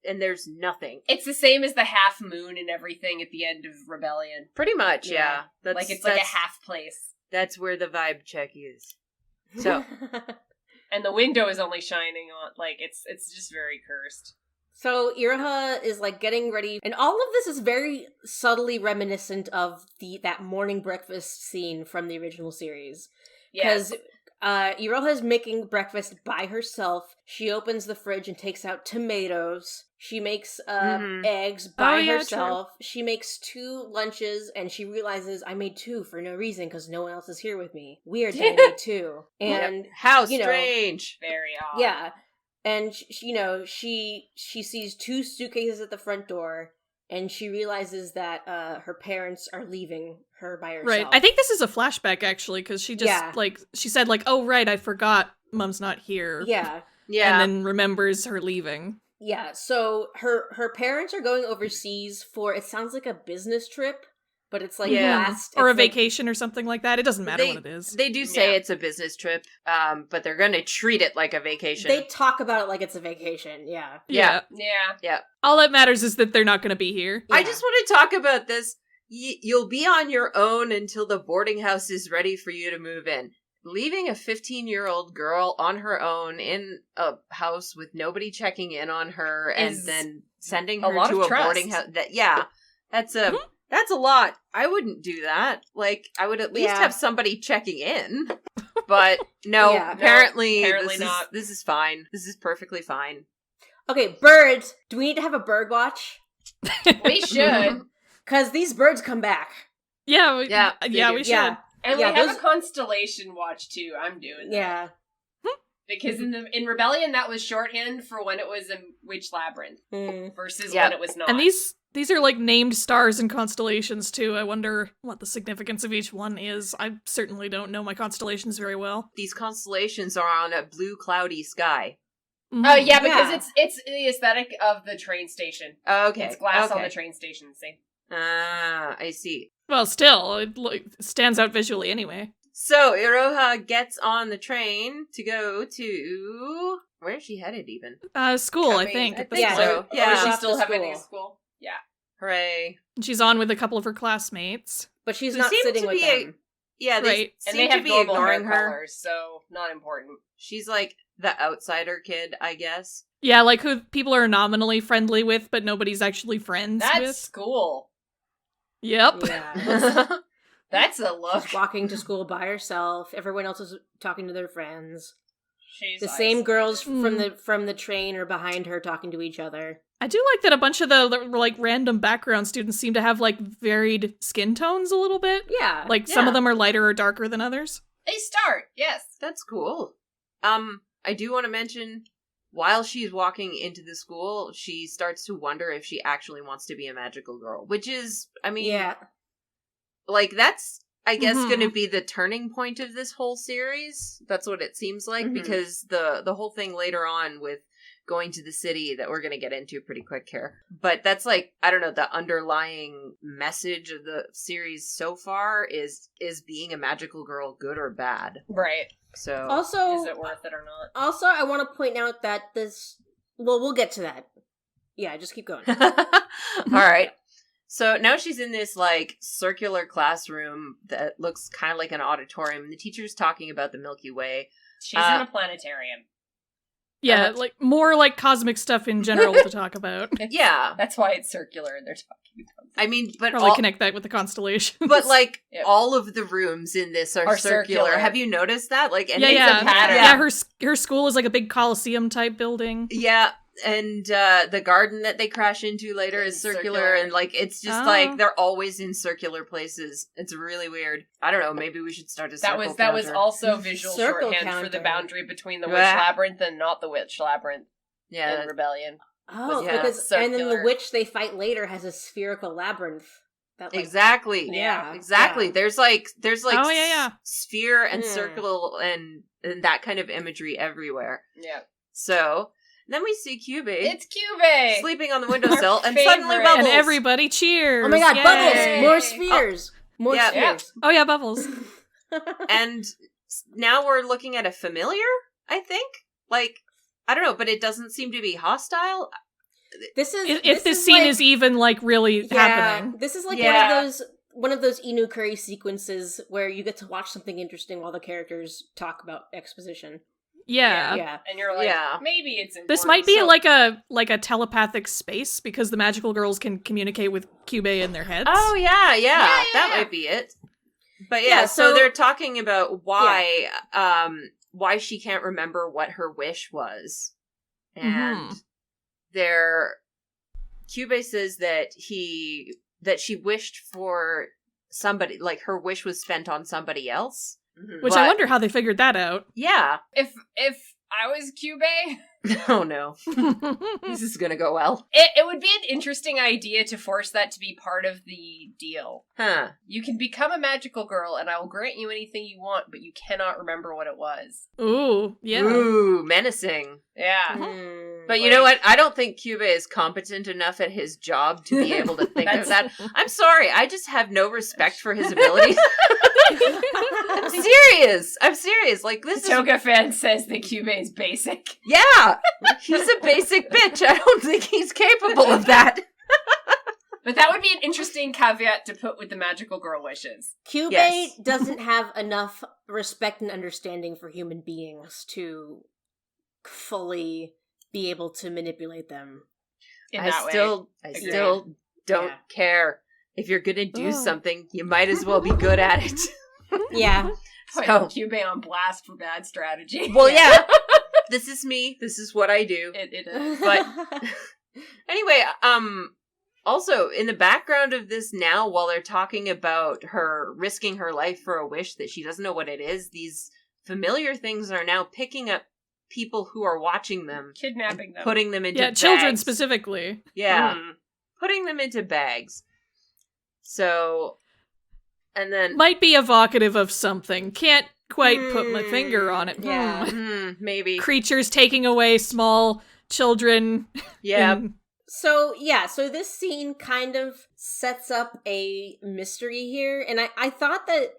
And there's nothing. It's the same as the half moon and everything at the end of Rebellion. Pretty much, yeah. It's like a half place. That's where the vibe check is. So. And the window is only shining on, like, it's just very cursed. So Iroha is, like, getting ready, and all of this is very subtly reminiscent of that morning breakfast scene from the original series. Because Iroha is making breakfast by herself. She opens the fridge and takes out tomatoes. She makes eggs by herself. True. She makes 2 lunches, and she realizes, I made 2 for no reason because no one else is here with me. Weird that I made 2. And how strange. Very odd. Yeah. And, she sees 2 suitcases at the front door, and she realizes that her parents are leaving her by herself. Right. I think this is a flashback, actually, because she just, she said, like, oh, right, I forgot Mom's not here. Yeah. Yeah. And then remembers her leaving. Yeah, so her parents are going overseas for, it sounds like a business trip, but it's like or a vacation or something like that. It doesn't matter what it is. They do say it's a business trip, but they're going to treat it like a vacation. They talk about it like it's a vacation, yeah. Yeah. All that matters is that they're not going to be here. Yeah. I just want to talk about this. You'll be on your own until the boarding house is ready for you to move in. Leaving a 15-year-old girl on her own in a house with nobody checking in on her and then sending her to a boarding house. That's a lot. I wouldn't do that. Like, I would at least have somebody checking in. But no, apparently not. This is fine. This is perfectly fine. Okay, birds. Do we need to have a bird watch? We should. Because these birds come back. Yeah, we should. Yeah. And we have a constellation watch, too. I'm doing that. Yeah. Because in Rebellion, that was shorthand for when it was a Witch Labyrinth versus when it was not. And these are, like, named stars and constellations, too. I wonder what the significance of each one is. I certainly don't know my constellations very well. These constellations are on a blue, cloudy sky. Yeah, because it's the aesthetic of the train station. Okay. It's glass on the train station, see? I see. Well, still, it stands out visually anyway. So, Iroha gets on the train to go to... Where is she headed, even? School, I think. I think so. Yeah. Does she Off still to have school. any school? Yeah. Hooray. She's on with a couple of her classmates. But she's Who not seem sitting to with be them. Yeah, they Right. And seem they have to be global ignoring hair her. colors, so not important. She's like the outsider kid, I guess. Yeah, like who people are nominally friendly with, but nobody's actually friends That's with. school. Yep. Yeah. That's a look. She's walking to school by herself. Everyone else is talking to their friends. She's The same girls Mm. from the train are behind her talking to each other. I do like that a bunch of the like random background students seem to have like varied skin tones a little bit. Yeah. Like some of them are lighter or darker than others. They start, yes. That's cool. I do want to mention, while she's walking into the school, she starts to wonder if she actually wants to be a magical girl. Which is, I mean... Yeah. Like, that's, I guess, Mhm. going to be the turning point of this whole series. That's what it seems like, Mhm. because the whole thing later on with going to the city that we're going to get into pretty quick here. But that's like, I don't know, the underlying message of the series so far is being a magical girl good or bad? Right. So Also, Is it worth it or not? Also, I want to point out that this... Well, we'll get to that. Yeah, just keep going. All right. So now she's in this, like, circular classroom that looks kind of like an auditorium. The teacher's talking about the Milky Way. She's in a planetarium. Yeah, like more like cosmic stuff in general to talk about. Yeah. That's why it's circular and they're talking about it. I mean, but Probably connect that with the constellations. But, like, Yep. all of the rooms in this are circular. Have you noticed that? Like, and yeah, it's yeah, a pattern. yeah. Her school is like a big Coliseum type building. Yeah, and the garden that they crash into later is circular, and like it's just like they're always in circular places. It's really weird. I don't know. Maybe we should start a circle That was counter. also visual Circle shorthand for the counter. boundary between the Witch Yeah. Labyrinth and not the Witch Labyrinth Yeah, in Rebellion. Oh, Yeah. because and then the Circular. witch they fight later has a spherical labyrinth. That, like, exactly. Yeah, Exactly. yeah. There's like Oh, yeah. sphere and Mm. circle and that kind of imagery everywhere. Yeah. So then we see Kyubey It's Kyubey! sleeping on the windowsill, and favorite. suddenly Bubbles. And everybody cheers. Oh my god, Yay. bubbles! More spheres! More Yeah. spheres. Oh yeah, Bubbles. And now we're looking at a familiar, I think. Like, I don't know, but it doesn't seem to be hostile. This is If this scene is even like really happening. This is like Yeah. one of those Inu Curry sequences where you get to watch something interesting while the characters talk about exposition. Yeah. Yeah. And you're like, Yeah. maybe it's important. This might be So- like a telepathic space because the magical girls can communicate with Kyubey in their heads. Oh, yeah. Yeah, That yeah. might be it. But Yeah, yeah, so so- they're talking about why she can't remember what her wish was. And Kyubey says that she wished for somebody, like her wish was spent on somebody else. Mhm. Which but- I wonder how they figured that out. Yeah. If I was Kyubey, Oh no. This is gonna go well. it would be an interesting idea to force that to be part of the deal. Huh. You can become a magical girl, and I will grant you anything you want, but you cannot remember what it was. Ooh, yeah. Ooh, menacing. Yeah. Mm. But you know what? I don't think Kyubey is competent enough at his job to be able to think of that. I'm sorry. I just have no respect for his abilities. I'm serious. Like, this is... Toga fan says that Kyubey is basic. Yeah! He's a basic bitch. I don't think he's capable of that. But that would be an interesting caveat to put with the magical girl wishes. Kyubey Yes. doesn't have enough respect and understanding for human beings to fully be able to manipulate them. In I that way. still Agreed. don't Yeah. care. If you're gonna do Oh. something, you might as well be good at it. Yeah. Put So- Kyubey on blast for bad strategy. Well, yeah. This is me. This is what I do. It is. But anyway, also in the background of this now, while they're talking about her risking her life for a wish that she doesn't know what it is, these familiar things are now picking up people who are watching them, Kidnapping them. putting them into Yeah, bags. children specifically. Yeah, Mm. putting them into bags. So, and then Might be evocative of something. Can't quite put my finger on it. Yeah. Maybe. Creatures taking away small children. Yeah. So this scene kind of sets up a mystery here, and I thought that,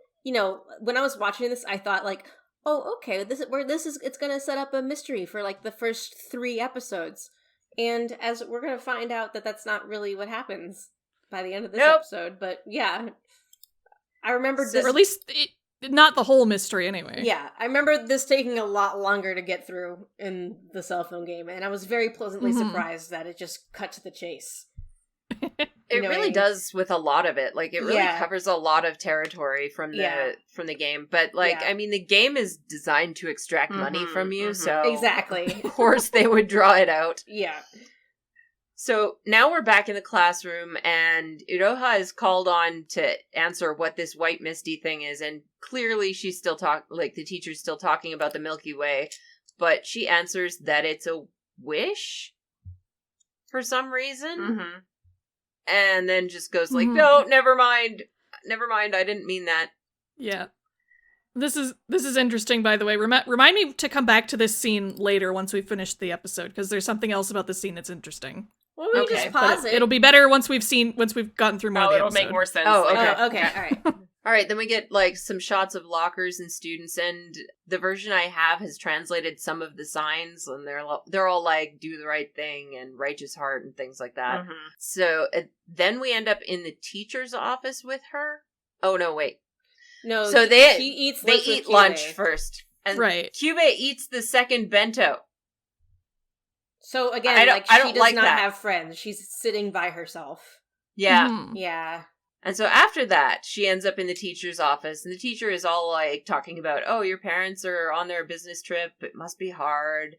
when I was watching this, I thought like, oh, okay, it's gonna set up a mystery for like the first 3 episodes, and as we're gonna find out that's not really what happens by the end of this episode. But yeah, I remember this, or at least not the whole mystery anyway. Yeah, I remember this taking a lot longer to get through in the cell phone game, and I was very pleasantly surprised that it just cut to the chase. It really does with a lot of it. Like, it really covers a lot of territory from the game. But, like, I mean, the game is designed to extract money from you, so... Exactly. Of course they would draw it out. Yeah. So, now we're back in the classroom, and Iroha is called on to answer what this white misty thing is, and clearly she's still the teacher's still talking about the Milky Way, but she answers that it's a wish? For some reason? Mm-hmm. And then just goes like, no, never mind, I didn't mean that. Yeah. This is interesting, by the way. Remind me to come back to this scene later once we finish the episode, because there's something else about this scene that's interesting. Well, we can just pause it. It'll be better once we've gotten through more of the it'll episode. make more sense. Oh, later. okay. All right. All right, then we get, like, some shots of lockers and students, and the version I have has translated some of the signs, and they're all like, do the right thing, and righteous heart, and things like that. Mm-hmm. So, then we end up in the teacher's office with her. Oh, no, wait. No, so they eat lunch first. And right. Kyubey eats the second bento. So, again, she does not have friends. She's sitting by herself. Yeah. Mm-hmm. Yeah. And so after that, she ends up in the teacher's office, and the teacher is all, like, talking about, oh, your parents are on their business trip, it must be hard,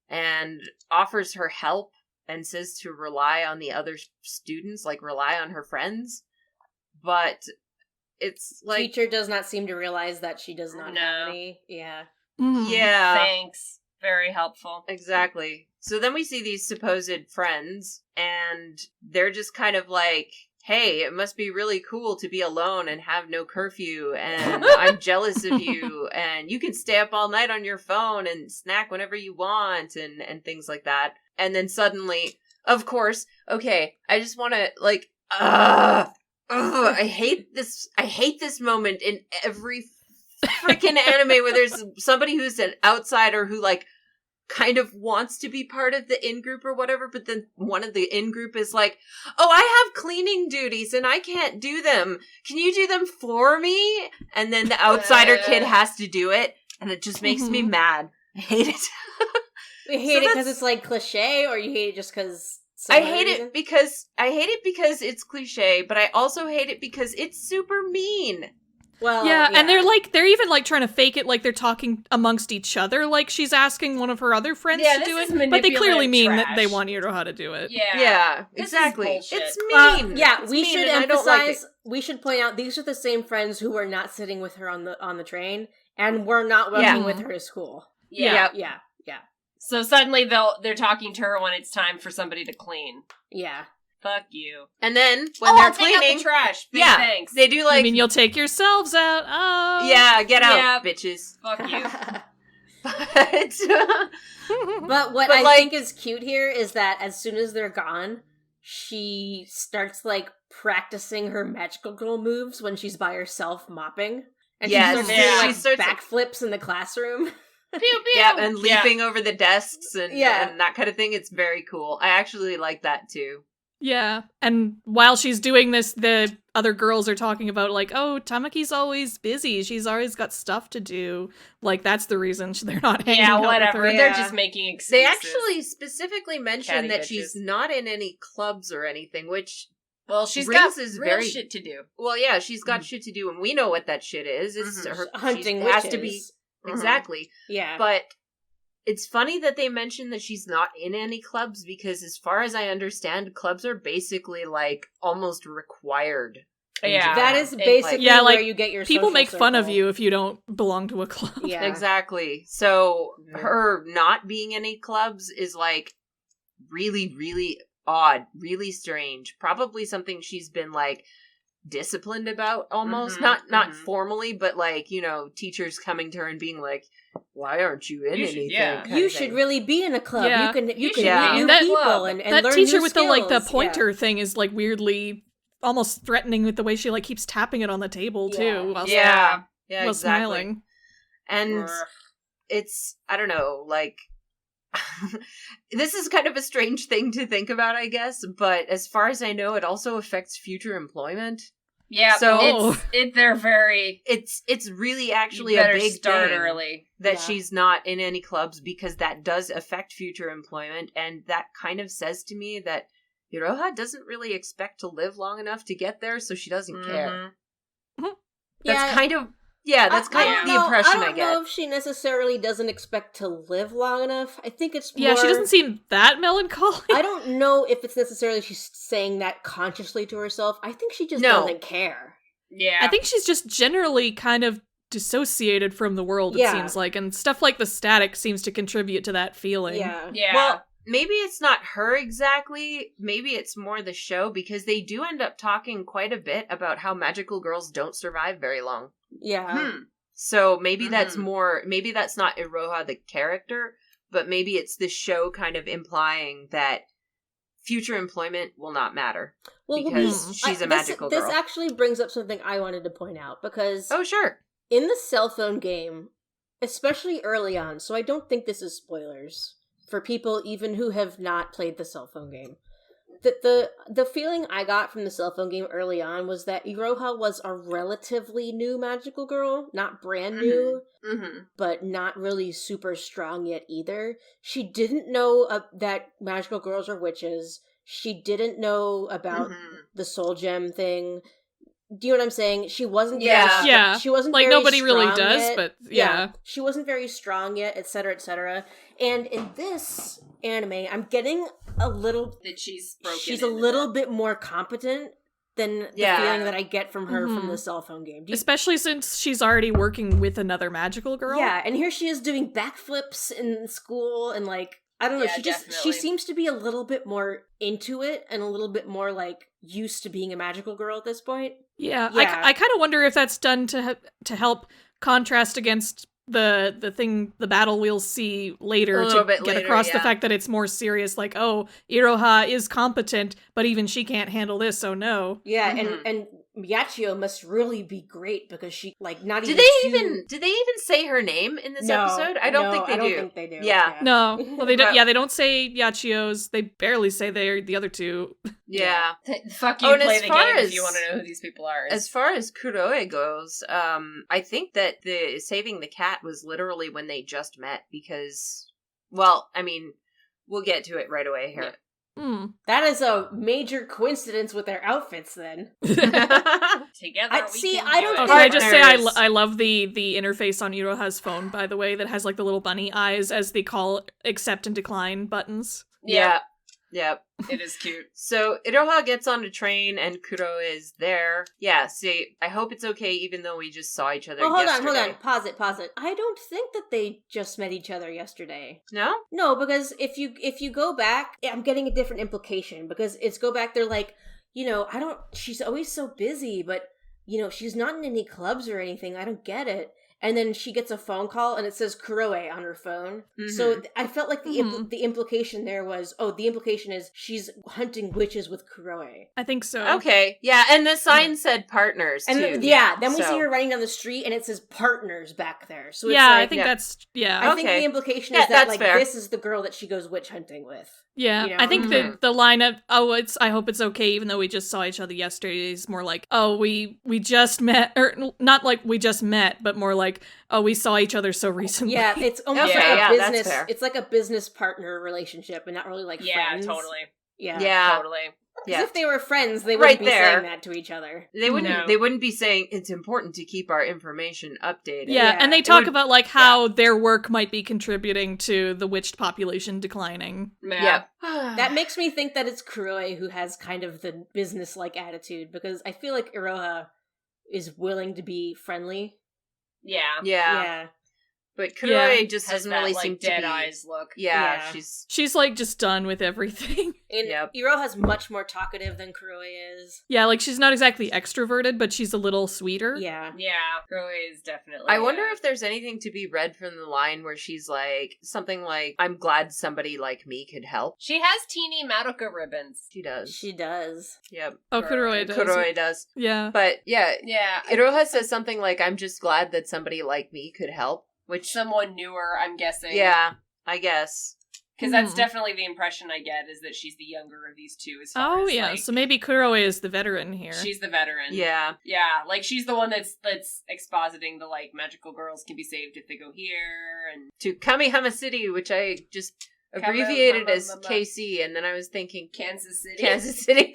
and offers her help, and says to rely on the other students, like, rely on her friends, but it's, like... Teacher does not seem to realize that she does not have any, yeah. Mm-hmm. Yeah. Thanks. Very helpful. Exactly. So then we see these supposed friends, and they're just kind of like... hey, it must be really cool to be alone and have no curfew, and I'm jealous of you, and you can stay up all night on your phone and snack whenever you want, and things like that. And then suddenly, of course, okay, I just want to, like, I hate this moment in every freaking anime where there's somebody who's an outsider who, like, kind of wants to be part of the in-group or whatever, but then one of the in-group is like, oh, I have cleaning duties and I can't do them. Can you do them for me? And then the outsider kid has to do it, and it just makes me mad. I hate it. You hate it because it's like cliche, or you hate it just because... I hate it because it's cliche, but I also hate it because it's super mean. Well, yeah, and they're even like trying to fake it like they're talking amongst each other, like she's asking one of her other friends to do it, but they clearly mean that they want Iroha to do it. Yeah, exactly. It's mean. We should emphasize. We should point out these are the same friends who were not sitting with her on the train, and were not walking with her to school. Yeah. So suddenly they're talking to her when it's time for somebody to clean. Yeah. Fuck you. And then when they're cleaning, take out the trash. Big thanks. They do like. I mean, you'll take yourselves out. Oh. Yeah, get out, bitches. Fuck you. But what I think is cute here is that as soon as they're gone, she starts like practicing her magical girl moves when she's by herself mopping, and she starts doing backflips in the classroom. Pew, pew. Yeah, and leaping over the desks and that kind of thing. It's very cool. I actually like that too. Yeah, and while she's doing this, the other girls are talking about, like, oh, Tamaki's always busy. She's always got stuff to do. Like, that's the reason they're not hanging out whatever. with her. They're just making excuses. They actually specifically mention that bitches. She's not in any clubs or anything, which... Well, she's got real shit to do. Well, yeah, she's got shit to do, and we know what that shit is. It's her hunting witches. Has to be... Exactly. Yeah. But... it's funny that they mention that she's not in any clubs, because as far as I understand, clubs are basically, like, almost required. Yeah. That is basically where you get your people make circle. fun of you if you don't belong to a club. Yeah. Exactly. So her not being in any clubs is, like, really, really odd, really strange. Probably something she's been, like, disciplined about, almost. Not formally, but like, you know, teachers coming to her and being like, why aren't you in anything? You should really be in a club. Yeah. You can meet new that, people and that learn teacher new with skills. the pointer thing is like weirdly almost threatening with the way she like keeps tapping it on the table too. While exactly. smiling. And it's, I don't know, like, this is kind of a strange thing to think about, I guess, but as far as I know, it also affects future employment. Yeah, so they're very. It's really actually a big start thing early that she's not in any clubs, because that does affect future employment, and that kind of says to me that Iroha doesn't really expect to live long enough to get there, so she doesn't care. That's kind of the impression I get. I don't know if she necessarily doesn't expect to live long enough. I think it's more... Yeah, she doesn't seem that melancholy. I don't know if it's necessarily she's saying that consciously to herself. I think she just doesn't care. Yeah. I think she's just generally kind of dissociated from the world, it seems like, and stuff like the static seems to contribute to that feeling. Yeah. Well, maybe it's not her exactly. Maybe it's more the show, because they do end up talking quite a bit about how magical girls don't survive very long. Yeah. So maybe that's more, maybe that's not Iroha the character, but maybe it's the show kind of implying that future employment will not matter. Well, because she's a magical girl. This actually brings up something I wanted to point out, because... Oh, sure. In the cell phone game, especially early on, so I don't think this is spoilers for people even who have not played the cell phone game, that the feeling I got from the cell phone game early on was that Iroha was a relatively new magical girl, not brand new, but not really super strong yet either. She didn't know that magical girls are witches. She didn't know about the soul gem thing. Do you know what I'm saying? She wasn't she wasn't like very nobody really strong does, yet. but she wasn't very strong yet, etc., etc. And in this anime, I'm getting a little that she's broken. She's a little bit more competent than the feeling that I get from her from the cell phone game. Especially since she's already working with another magical girl. Yeah, and here she is doing backflips in school, and like, I don't know, she seems to be a little bit more into it and a little bit more like used to being a magical girl at this point. Yeah. I kind of wonder if that's done to help contrast against the battle we'll see later to get across the fact that it's more serious, like, oh, Iroha is competent, but even she can't handle this, so no. Yeah, and Miyachio must really be great, because she, like, not even did they even say her name in this episode? I don't think they do. Yeah. No. Well, they don't. Yeah, they don't say Yachio's. They barely say they're the other two. Yeah. Fuck you, play the game if you want to know who these people are. As far as Kuroe goes, I think that the saving the cat was literally when they just met, because, well, I mean, we'll get to it right away here. Yeah. That is a major coincidence with their outfits, then. Together, I don't. Can I just say I love the interface on Iroha's phone, by the way, that has like the little bunny eyes as they call accept and decline buttons. Yeah. Yep. It is cute. So Iroha gets on a train and Kuro is there. Yeah, see, I hope it's okay even though we just saw each other yesterday. Hold on. Pause it. I don't think that they just met each other yesterday. No? No, because if you go back, I'm getting a different implication, because they're like, she's always so busy, but, she's not in any clubs or anything. I don't get it. And then she gets a phone call, and it says Kuroe on her phone. So I felt like the implication there was, the implication is she's hunting witches with Kuroe. I think so. Okay, yeah, and the sign said partners, too. And then we see her running down the street, and it says partners back there. So it's I think that's, I think the implication is that, like, fair. This is the girl that she goes witch hunting with. Yeah, I think the line of, I hope it's okay, even though we just saw each other yesterday, is more like, we just met, or not like we just met, but more like, we saw each other so recently. Yeah, it's almost like a business, it's like a business partner relationship, and not really like friends. Totally. Yeah, totally. Because if they were friends, they wouldn't be saying that to each other. They wouldn't. They wouldn't be saying it's important to keep our information updated. Yeah, and they talk about like how their work might be contributing to the witched population declining. Yeah. That makes me think that it's Kuroe who has kind of the business-like attitude, because I feel like Iroha is willing to be friendly. Yeah. But Kuroi just has doesn't that, really like, seem dead to be... eyes look. Yeah, Yeah. she's like just done with everything. And Iroha's much more talkative than Kuroi is. Yeah, like she's not exactly extroverted, but she's a little sweeter. Yeah. Yeah, Kuroi is definitely... I wonder if there's anything to be read from the line where she's like, something like, I'm glad somebody like me could help. She has teeny Madoka ribbons. She does. She does. Yep. Oh, Kuroi does. Kuroi does. Yeah. But yeah, Yeah. Iroha says something like, I'm just glad that somebody like me could help. Which, someone newer, I'm guessing. yeah, I guess. Because that's definitely the impression I get, is that she's the younger of these two. As far as, yeah, like, so maybe Kuroi is the veteran here. she's the veteran. Yeah. Yeah, like she's the one that's expositing the, like, magical girls can be saved if they go here, and... To Kamihama City, which I just abbreviated as KC, and then I was thinking Kansas City. Kansas City.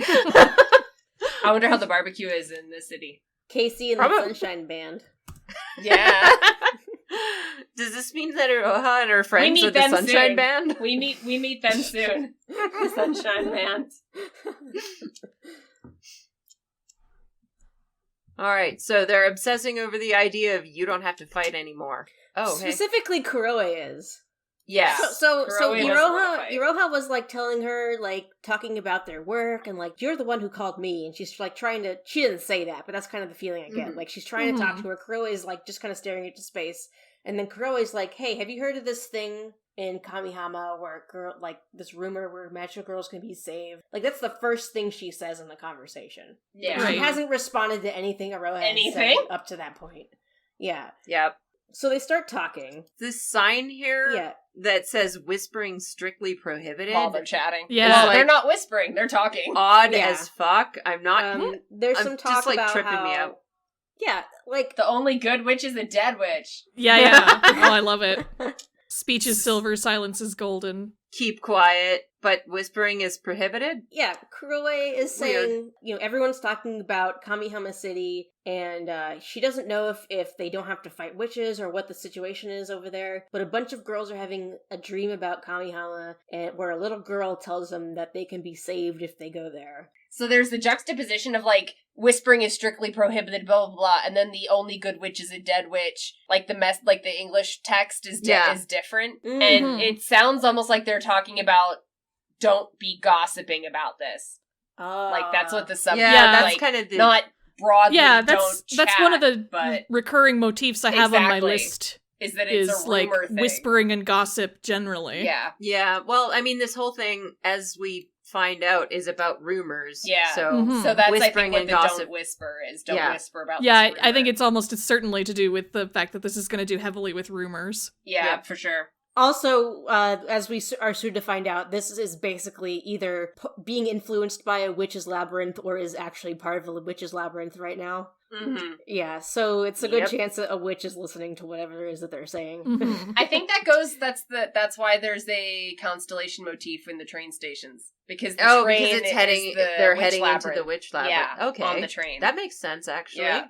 I wonder how the barbecue is in the city. Casey and the Sunshine Band. Yeah. Does this mean that Iroha and her friends meet are the them Sunshine soon. Band? We meet them soon. The Sunshine Band. Alright, so they're obsessing over the idea of you don't have to fight anymore. Oh, hey. Specifically, Kuroi is. Yeah. So Kuroi doesn't wanna fight. Iroha was, like, telling her, like, talking about their work, and, like, you're the one who called me, and she's, like, trying to... She didn't say that, but that's kind of the feeling I get. Mhm. Like, she's trying to talk to her. Kuroi is, like, just kind of staring into space, and then Kuroi's like, hey, have you heard of this thing in Kamihama where, this rumor where magical girls can be saved? Like, that's the first thing she says in the conversation. Yeah. Right. She hasn't responded to anything Iroha has said up to that point. Yeah. Yep. So they start talking. This sign here Yeah. that says whispering strictly prohibited. While they're chatting. Yeah. Well, Like- they're not whispering, they're talking. Odd Yeah. as fuck. I'm not... There's I'm some talk just, like, about tripping how... me out. Yeah, like... The only good witch is a dead witch. Yeah. Oh, I love it. Speech is silver, silence is golden. Keep quiet, but whispering is prohibited? Yeah, Kuroi is saying, everyone's talking about Kamihama City, and she doesn't know if they don't have to fight witches or what the situation is over there, but a bunch of girls are having a dream about Kamihama, and where a little girl tells them that they can be saved if they go there. So there's the juxtaposition of, like, whispering is strictly prohibited, blah, blah, blah, and then the only good witch is a dead witch. Like, the English text is is different. Mhm. And it sounds almost like they're talking about, don't be gossiping about this. Like, that's what the subtext that's like, kind of the... not broadly, Yeah, don't that's chat, one of the but recurring motifs I have on my Exactly. list. is that it's Is a like rumor thing. whispering and gossip generally. Yeah. Yeah, well, I mean, this whole thing, as we find out, is about rumors. Yeah. So, Mhm. So that's, I Whispering think, what and the gossip. don't whisper is. Don't Yeah. whisper about Yeah, this I think rumor. it's almost certainly to do with the fact that this is going to do heavily with rumors. Yeah, Yeah. for sure. Also, as we are soon to find out, this is basically either being influenced by a witch's labyrinth or is actually part of a witch's labyrinth right now. Mm-hmm. Yeah, so it's a good Yep. chance that a witch is listening to whatever it is that they're saying. Mhm. I think that's why there's a constellation motif in the train stations. Because the train because it's is heading, the they're witch heading labyrinth. into the witch labyrinth. Yeah, Okay. on the train. That makes sense, actually. Yeah.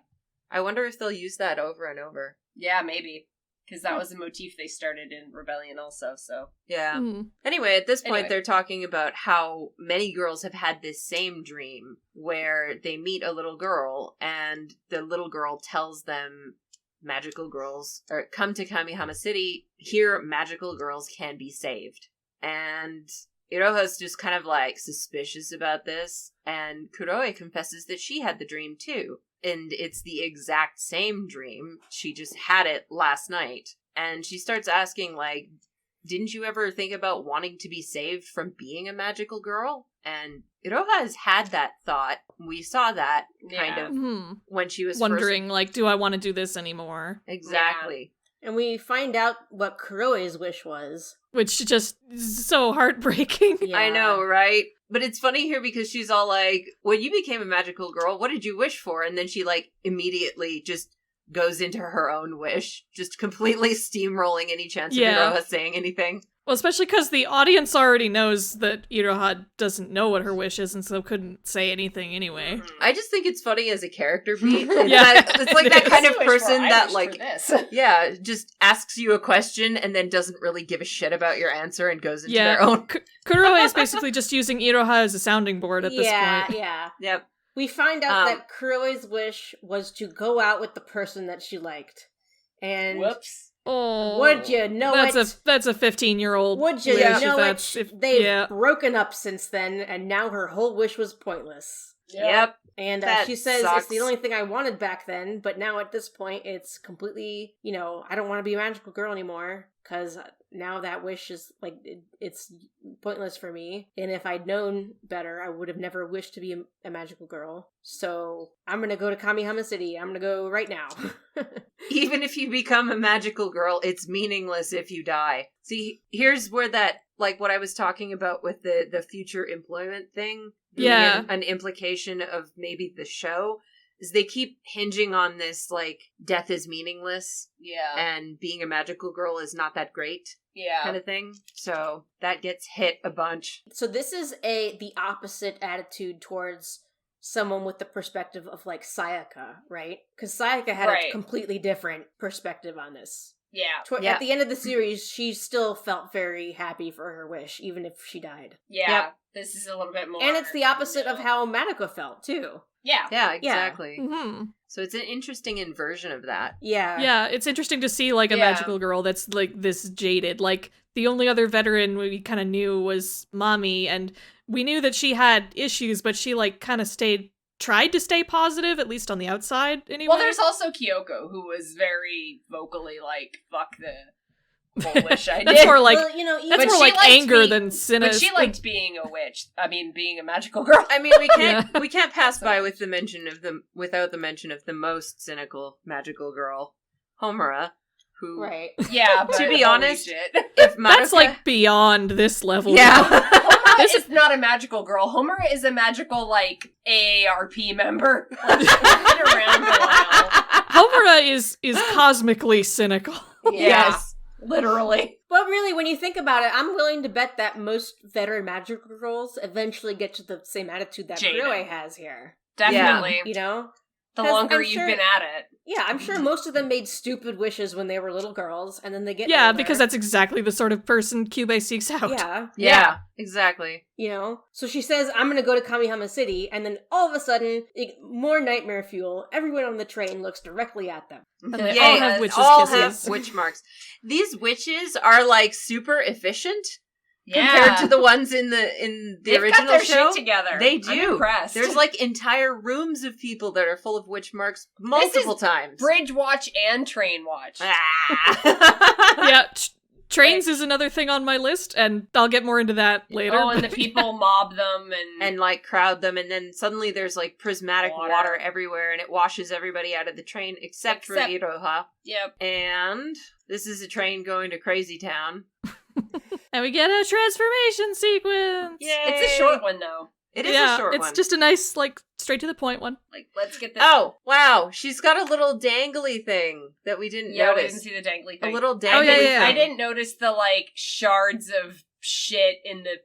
I wonder if they'll use that over and over. Yeah, maybe. Because that was a motif they started in Rebellion also, so. Yeah. Mhm. Anyway, at this point, Anyway. they're talking about how many girls have had this same dream where they meet a little girl and the little girl tells them magical girls, or come to Kamihama City, here magical girls can be saved. And Iroha's just kind of like suspicious about this, and Kuroi confesses that she had the dream too. And it's the exact same dream. She just had it last night. And she starts asking, like, didn't you ever think about wanting to be saved from being a magical girl? And Iroha has had that thought. We saw that kind Yeah. of Mhm. when she was Wondering, like, do I want to do this anymore? Exactly. And we find out what Kuroi's wish was. Which just is so heartbreaking. Yeah. I know, right? But it's funny here because she's all like, when you became a magical girl, what did you wish for? And then she, like, immediately just goes into her own wish, just completely steamrolling any chance Yeah. of Iroha saying anything. Well, especially because the audience already knows that Iroha doesn't know what her wish is and so couldn't say anything anyway. I just think it's funny as a character beat. Yeah. It's like It that is. kind of I wish for- person I that, wish like, for this. yeah, just asks you a question and then doesn't really give a shit about your answer and goes into Yeah. their own. Kuroi is basically just using Iroha as a sounding board at this point. Yeah. Yep. We find out Um, that Kuroi's wish was to go out with the person that she liked. And Whoops. Oh, would you know that's a 15-year-old. Would you wish know if it? They've broken up since then, and now her whole wish was pointless. Yep. And she says it's the only thing I wanted back then, but now at this point, it's completely, I don't want to be a magical girl anymore, because now that wish is, it's pointless for me. And if I'd known better, I would have never wished to be a magical girl. So I'm going to go to Kamihama City. I'm going to go right now. Even if you become a magical girl, it's meaningless if you die. See, here's where that, what I was talking about with the future employment thing, being an implication of maybe the show, is they keep hinging on this, death is meaningless. Yeah. And being a magical girl is not that great. Yeah. Kind of thing. So that gets hit a bunch. So this is the opposite attitude towards someone with the perspective of, Sayaka, right? Because Sayaka had a completely different perspective on this. Yeah. At the end of the series, she still felt very happy for her wish, even if she died. Yeah. Yep. This is a little bit more... And it's the opposite of how Madoka felt, too. Yeah. Yeah, exactly. Yeah. Mm-hmm. So it's an interesting inversion of that. Yeah. Yeah, it's interesting to see, a magical girl that's, this jaded. The only other veteran we kind of knew was Mami, and we knew that she had issues, but she, kind of tried to stay positive, at least on the outside, anyway. Well, there's also Kyoko, who was very vocally fuck the whole wish I did. That's more that's more anger than cynicism. But she liked being a witch. I mean, being a magical girl. I mean, we can't pass by without the mention of the most cynical magical girl, Homura, who... Right. Yeah, but to be honest, shit. if Madoka... That's, beyond this level. Yeah. Homura is not a magical girl. Homura is a magical, AARP member. She's been around a while. Homura is cosmically cynical. Yes. Literally. But really, when you think about it, I'm willing to bet that most veteran magical girls eventually get to the same attitude that Ryue has here. Definitely. The longer you've been at it. Yeah, I'm sure most of them made stupid wishes when they were little girls, and then they get Yeah, older. because that's exactly the sort of person Kyubey seeks out. Yeah, exactly. So she says, I'm gonna go to Kamihama City, and then all of a sudden, more nightmare fuel. Everyone on the train looks directly at them. And they all have witches' kisses. Have witch marks. These witches are, super efficient. Compared to the ones in the They've original got their show. Shit together. They do. I'm impressed. There's entire rooms of people that are full of witch marks multiple times. Bridge watch and train watch. Yeah, trains is another thing on my list, and I'll get more into that later. Oh, and the people mob them and crowd them, and then suddenly there's prismatic water everywhere, and it washes everybody out of the train except for Iroha. Yep. And this is a train going to Crazy Town. And we get a transformation sequence. Yay! It's a short one, though. It is a short one. It's just a nice, straight to the point one. Let's get this. Oh, wow. She's got a little dangly thing that we didn't notice. We didn't see the dangly thing. A little dangly thing. I didn't notice the, shards of shit in the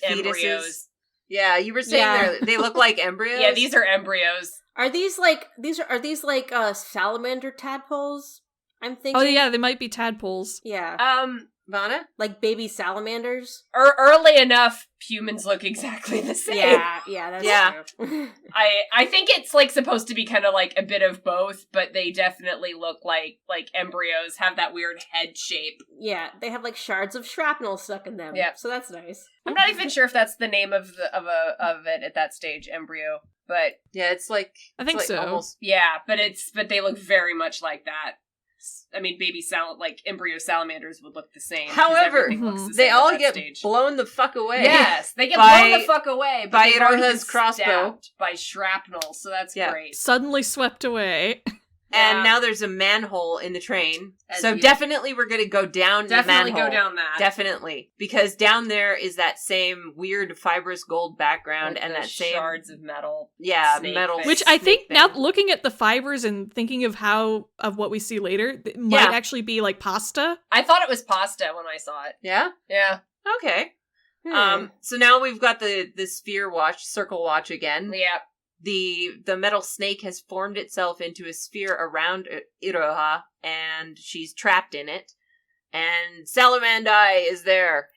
embryos. Yeah, you were saying they look like embryos? Yeah, these are embryos. Are these salamander tadpoles? I'm thinking. Oh yeah, they might be tadpoles. Yeah. Vana? Like baby salamanders? Early enough, humans look exactly the same. Yeah, that's true. I think it's supposed to be kind of a bit of both, but they definitely look like embryos, have that weird head shape. Yeah, they have shards of shrapnel stuck in them. Yeah. So that's nice. I'm not even sure if that's the name of it at that stage, embryo. But yeah, it's I think so. Almost... Yeah, but they look very much like that. I mean, embryo salamanders would look the same. However, they all get blown the fuck away. Yes, they get blown the fuck away. By Iroha's crossbow. By shrapnel, so that's great. Suddenly swept away. And now there's a manhole in the train. Definitely we're going to go down the manhole. Definitely go down that. Definitely. Because down there is that same weird fibrous gold background and that same... shards of metal. Yeah, metal. Which I think, now looking at the fibers and thinking of what we see later, it might actually be pasta. I thought it was pasta when I saw it. Yeah? Yeah. Okay. So now we've got the sphere watch, circle watch again. Yeah. The metal snake has formed itself into a sphere around Iroha, and she's trapped in it. And Salamandai is there,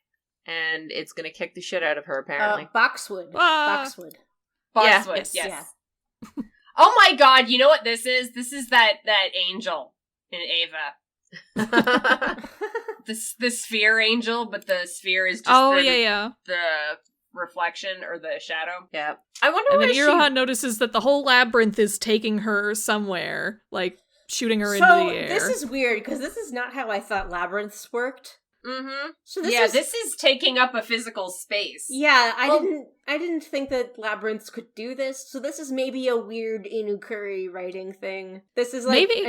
and it's gonna kick the shit out of her, apparently. Boxwood. Boxwood, yes. Yeah. Oh my god, you know what this is? This is that angel in Ava. The sphere angel, but the sphere is just the reflection or the shadow. Yeah. I wonder and where then Iroha notices that the whole labyrinth is taking her somewhere, like shooting her into the air. This is weird, because this is not how I thought labyrinths worked. Mm-hmm. So this is taking up a physical space. Yeah, I didn't think that labyrinths could do this. So this is maybe a weird Inukuri writing thing. This is like maybe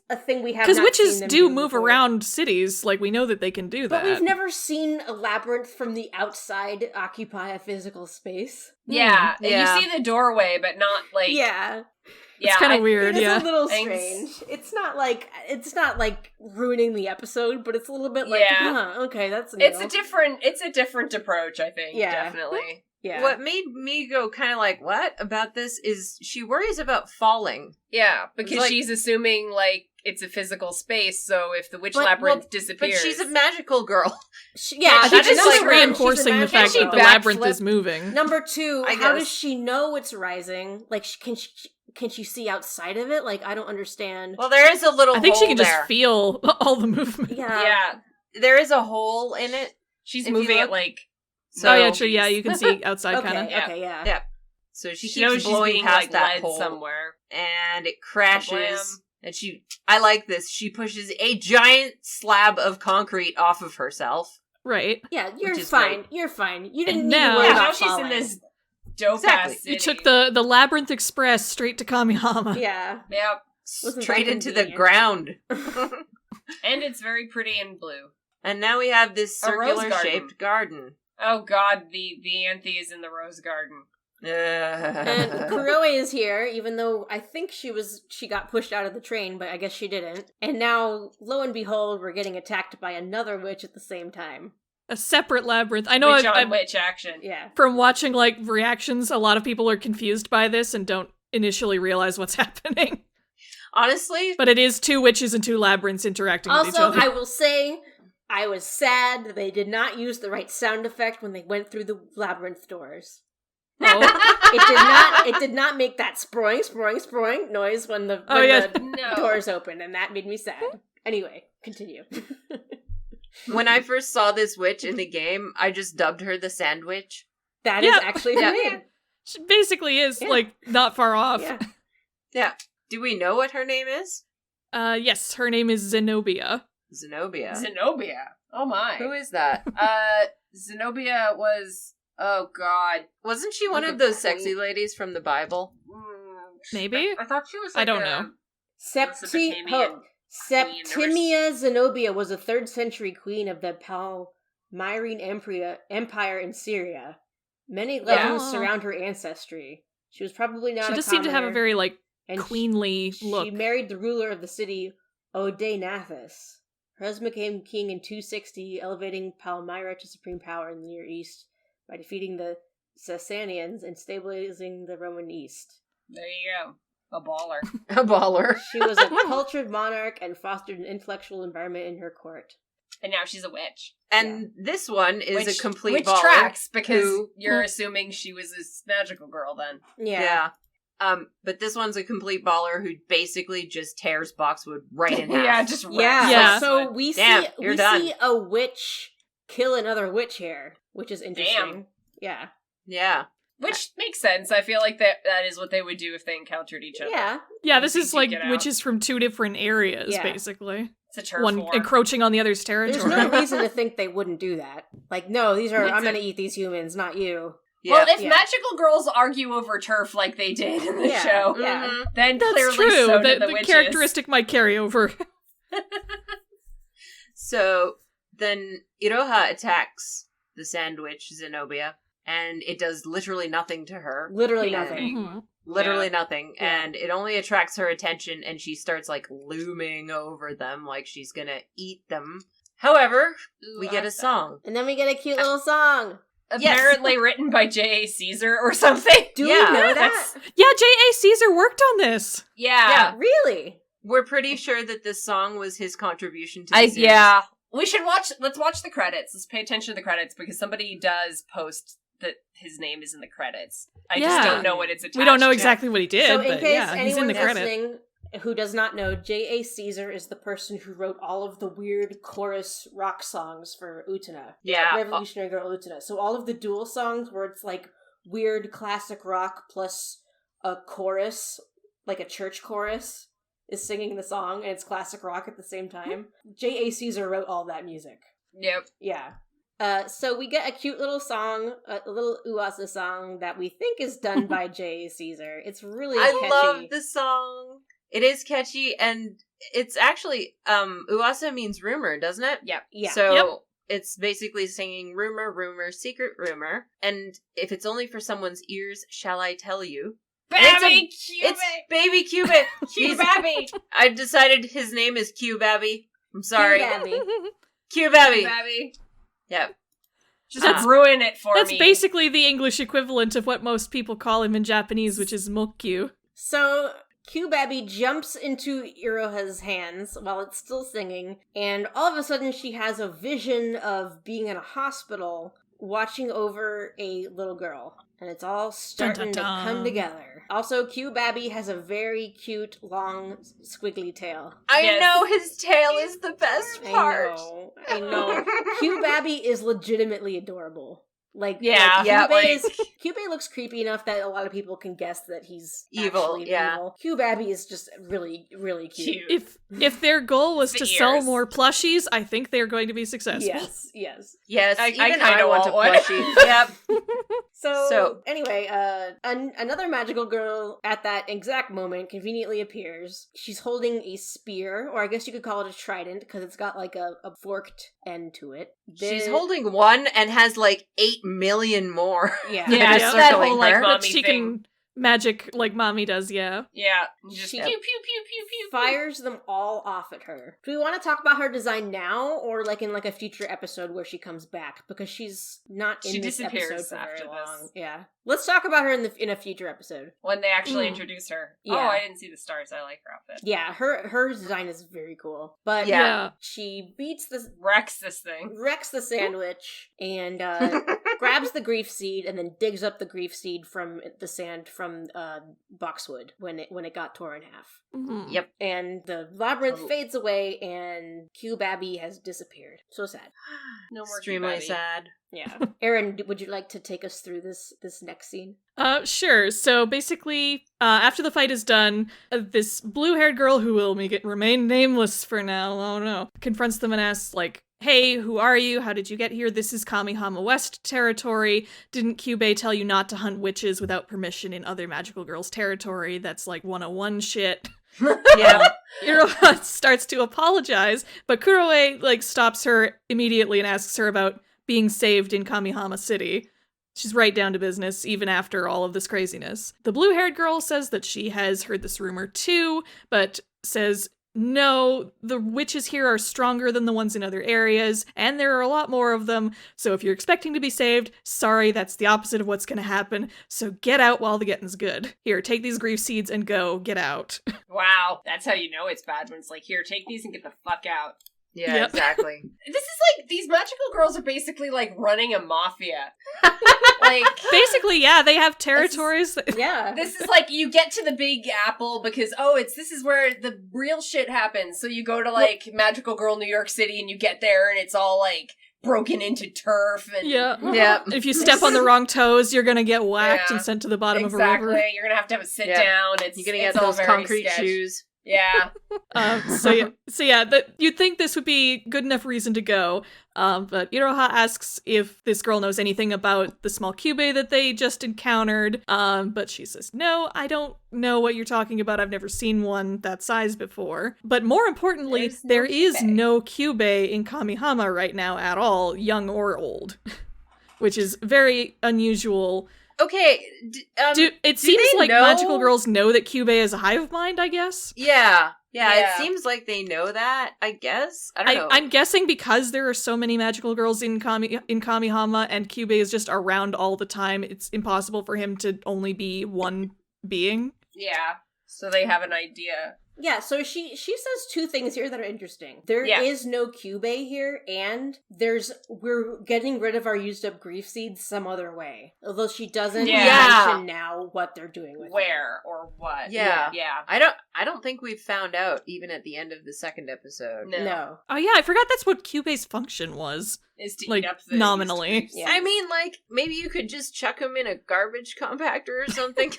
a thing we have. Because witches do move around cities. Like, we know that they can do that. But we've never seen a labyrinth from the outside occupy a physical space. Yeah, you see the doorway, but not like It's kind of weird. It's a little strange. It's not like ruining the episode, but it's a little bit like, okay, that's new. It's a different approach, I think. Yeah, definitely. Yeah. What made me go kind of like, what about this is she worries about falling. Yeah, because she's assuming like it's a physical space, so if the witch labyrinth disappears. But she's a magical girl. That is like reinforcing the fact that the labyrinth is moving. Number 2, how does she know it's rising? Like, can she see outside of it? Like, I don't understand. Well, there is a little hole. I think she can just feel all the movement. Yeah. There is a hole in it. She's moving it like... So, true, you can see outside kind of. Okay, yeah. Yeah. So she keeps blowing past that hole somewhere. And it crashes. And I like this, she pushes a giant slab of concrete off of herself. Right. Yeah, you're fine. Great. You're fine. You didn't need to worry about she's falling. in this dope-ass city. You took the Labyrinth Express straight to Kamihama. Yeah. Yep. Straight into the ground. And it's very pretty and blue. And now we have this circular-shaped garden. Oh god, the Anthe is in the rose garden. And Kuroe is here, even though I think she got pushed out of the train, but I guess she didn't. And now, lo and behold, we're getting attacked by another witch at the same time. A separate labyrinth. I know witch action. Yeah. From watching like reactions, a lot of people are confused by this and don't initially realize what's happening. Honestly. But it is 2 witches and 2 labyrinths interacting with each other. Also, I will say, I was sad that they did not use the right sound effect when they went through the labyrinth doors. Oh. It did not make that sproing noise when the doors opened, and that made me sad. Anyway, continue. When I first saw this witch in the game, I just dubbed her the Sandwich. That is actually her name. She basically is, like, not far off. Yeah. Do we know what her name is? Yes, her name is Zenobia. Zenobia. Oh my. Who is that? Zenobia was... Oh god. Wasn't she one of those sexy ladies from the Bible? Maybe? I thought she was like I don't know. Septimia Zenobia was a 3rd century queen of the Palmyrene Empire in Syria. Many legends surround her ancestry. She was probably not a commoner. She just seemed to have a very, like, queenly look. She married the ruler of the city, Odaenathus. Her husband became king in 260, elevating Palmyra to supreme power in the Near East by defeating the Sasanians and stabilizing the Roman East. There you go. A baller. A baller. She was a cultured monarch and fostered an intellectual environment in her court. And now she's a witch. And this one is a complete baller. Which tracks, because you're assuming she was this magical girl then. Yeah. But this one's a complete baller who basically just tears Boxwood right in half. Yeah, just rips. Yeah. So we see a witch kill another witch here, which is interesting. Damn. Yeah. Which makes sense. I feel like that is what they would do if they encountered each other. Yeah, this is like witches from 2 different areas, basically. It's a turf one war. encroaching on the other's territory. There's no reason to think they wouldn't do that. Like, no, I'm gonna eat these humans, not you. Yeah. Well, if magical girls argue over turf like they did in the show, then that's clearly true. So did the the witches. Characteristic might carry over. So then Iroha attacks the Sandwich, Zenobia, and it does literally nothing to her. Literally nothing. Mm-hmm. Literally nothing. Yeah. And it only attracts her attention, and she starts, like, looming over them like she's gonna eat them. However, we get a song. And then we get a cute little song. Apparently written by J.A. Caesar or something. Do we know that? Yeah, J.A. Caesar worked on this. Yeah. Really? We're pretty sure that this song was his contribution to the series. Yeah. Let's watch the credits. Let's pay attention to the credits, because somebody does post that his name is in the credits. I just don't know what it's attached to. We don't know exactly what he did, so in but case he's in the credits. Listening, who does not know, J.A. Caesar is the person who wrote all of the weird chorus rock songs for Utena. Yeah. Revolutionary Girl Utena. So all of the dual songs where it's like weird classic rock plus a chorus, like a church chorus, is singing the song, and it's classic rock at the same time. J.A. Caesar wrote all that music. Yep. Yeah. So we get a cute little song, a little Uasa song that we think is done by J.A. Caesar. It's really catchy. I love the song. It is catchy, and it's actually, Uasa means rumor, doesn't it? Yep. Yeah. So it's basically singing rumor, rumor, secret rumor, and if it's only for someone's ears, shall I tell you? Babby It's baby Cubit. Babby. I decided his name is Q-Babby. I'm sorry. Q-Babby. Q-Babby. Babby. Yep. Just ruin it for me. That's basically the English equivalent of what most people call him in Japanese, which is Mokyu. So Q-Babby jumps into Iroha's hands while it's still singing, and all of a sudden she has a vision of being in a hospital watching over a little girl. And it's all starting to come together. Also, Q-Babby has a very cute, long, squiggly tail. I know his tail is the best part. I know. Q-Babby is legitimately adorable. Like, Yeah, Q-Babby looks creepy enough that a lot of people can guess that he's evil. actually Yeah. evil. Q-Babby is just really, really cute. If their goal was The to sell ears. more plushies, I think they're going to be successful. Yes. Yes, I even kinda I want a want one. plushie. Yep. So anyway, another magical girl at that exact moment conveniently appears. She's holding a spear, or I guess you could call it a trident, because it's got like a forked end to it. She's holding one and has like 8 million more. Yeah. Yeah, that it's are that circling whole, like, her. mommy That she thing. can magic like mommy does, yeah. Yeah. Just She pew, pew, pew, pew, pew, pew. fires them all off at her. Do we want to talk about her design now, or like in like a future episode where she comes back? Because she's not in She this disappears episode for after very long. this. Yeah. Let's talk about her in a future episode. When they actually introduce her. Yeah. Oh, I didn't see the stars. I like her outfit. Yeah, her design is very cool. But Yeah. she beats Wrecks this thing. wrecks the sandwich and grabs the grief seed and then digs up the grief seed from the sand from boxwood when it got torn in half. Mhm. Yep. And the labyrinth fades away and Q-Babby has disappeared. So sad. No more Extremely Q-Babby. sad. Yeah. Eryn, would you like to take us through this next scene? Sure. So basically, after the fight is done, this blue-haired girl who will remain nameless for now, oh no, confronts them and asks, like, hey, who are you? How did you get here? This is Kamihama West territory. Didn't Kyubei tell you not to hunt witches without permission in other magical girls' territory? That's like 101 shit. Yeah. Iroha starts to apologize, but Kuroe, like, stops her immediately and asks her about being saved in Kamihama City. She's right down to business, even after all of this craziness. The blue-haired girl says that she has heard this rumor too, but says, no, the witches here are stronger than the ones in other areas, and there are a lot more of them, so if you're expecting to be saved, sorry, that's the opposite of what's gonna happen, so get out while the getting's good. Here, take these grief seeds and go, get out. Wow. That's how you know it's bad, when it's like, here, take these and get the fuck out. Yeah, Yep. exactly. This is like, these magical girls are basically like running a mafia. Like, Basically, yeah, they have territories. Yeah. this is like, you get to the Big Apple because, this is where the real shit happens. So you go to like Magical Girl New York City and you get there and it's all like broken into turf and... Yeah. Yeah. If you step on the wrong toes, you're gonna get whacked Yeah. and sent to the bottom Exactly. of a river. You're gonna have a sit Yeah. down. You're gonna get it's all those very concrete sketch. shoes. Yeah. So yeah, that you'd think this would be good enough reason to go. But Iroha asks if this girl knows anything about the small Kyubei that they just encountered. But she says, no, I don't know what you're talking about. I've never seen one that size before. But more importantly, there is no Kyubei in Kamihama right now at all, young or old. Which is very unusual. Okay. It seems they like know? magical girls know that Kyubei is a hive mind, I guess. Yeah. Yeah, Yeah. it seems like they know that, I guess. I don't know. I'm guessing because there are so many magical girls in Kamihama and Kyubei is just around all the time, it's impossible for him to only be one being. Yeah. So they have an idea. Yeah, so she says two things here that are interesting. There Yeah. is no Kyubei here, and we're getting rid of our used up grief seeds some other way. Although she doesn't Yeah. mention now what they're doing with them. Where or what. Yeah. Yeah. I I don't think we've found out even at the end of the second episode. No. Oh yeah, I forgot that's what Kyubei's function was. Is to Like, eat up the nominally. Yeah. I mean, like, maybe you could just chuck him in a garbage compactor or something.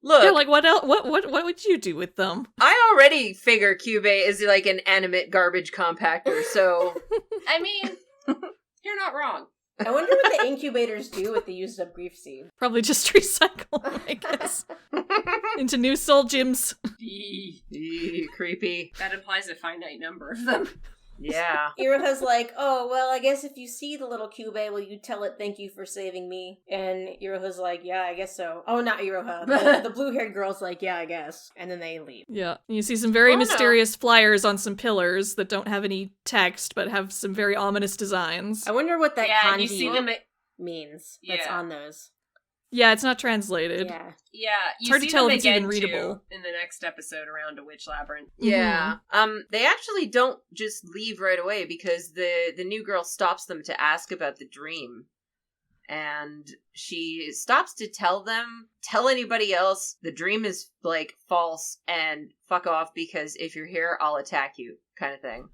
Look, Yeah, like what else? What would you do with them? I already figure Kyubei is like an animate garbage compactor, so... I mean, you're not wrong. I wonder what the incubators do with the used up grief seed. Probably just recycle, I guess, into new soul gyms. Creepy. That implies a finite number of them. Yeah. Iroha's like, oh, well, I guess if you see the little Kyubei, will you tell it thank you for saving me? And Iroha's like, yeah, I guess so. Oh, not Iroha. The blue-haired girl's like, yeah, I guess. And then they leave. Yeah, you see some very mysterious flyers on some pillars that don't have any text, but have some very ominous designs. I wonder what that and kanji you see them. means that's Yeah. on those. Yeah, it's not translated. Yeah. Yeah, you hard see to tell them if it's even again, readable. too, in the next episode around a witch labyrinth. Yeah. They actually don't just leave right away because the new girl stops them to ask about the dream. And she stops to tell anybody else the dream is, like, false and fuck off because if you're here, I'll attack you, kind of thing.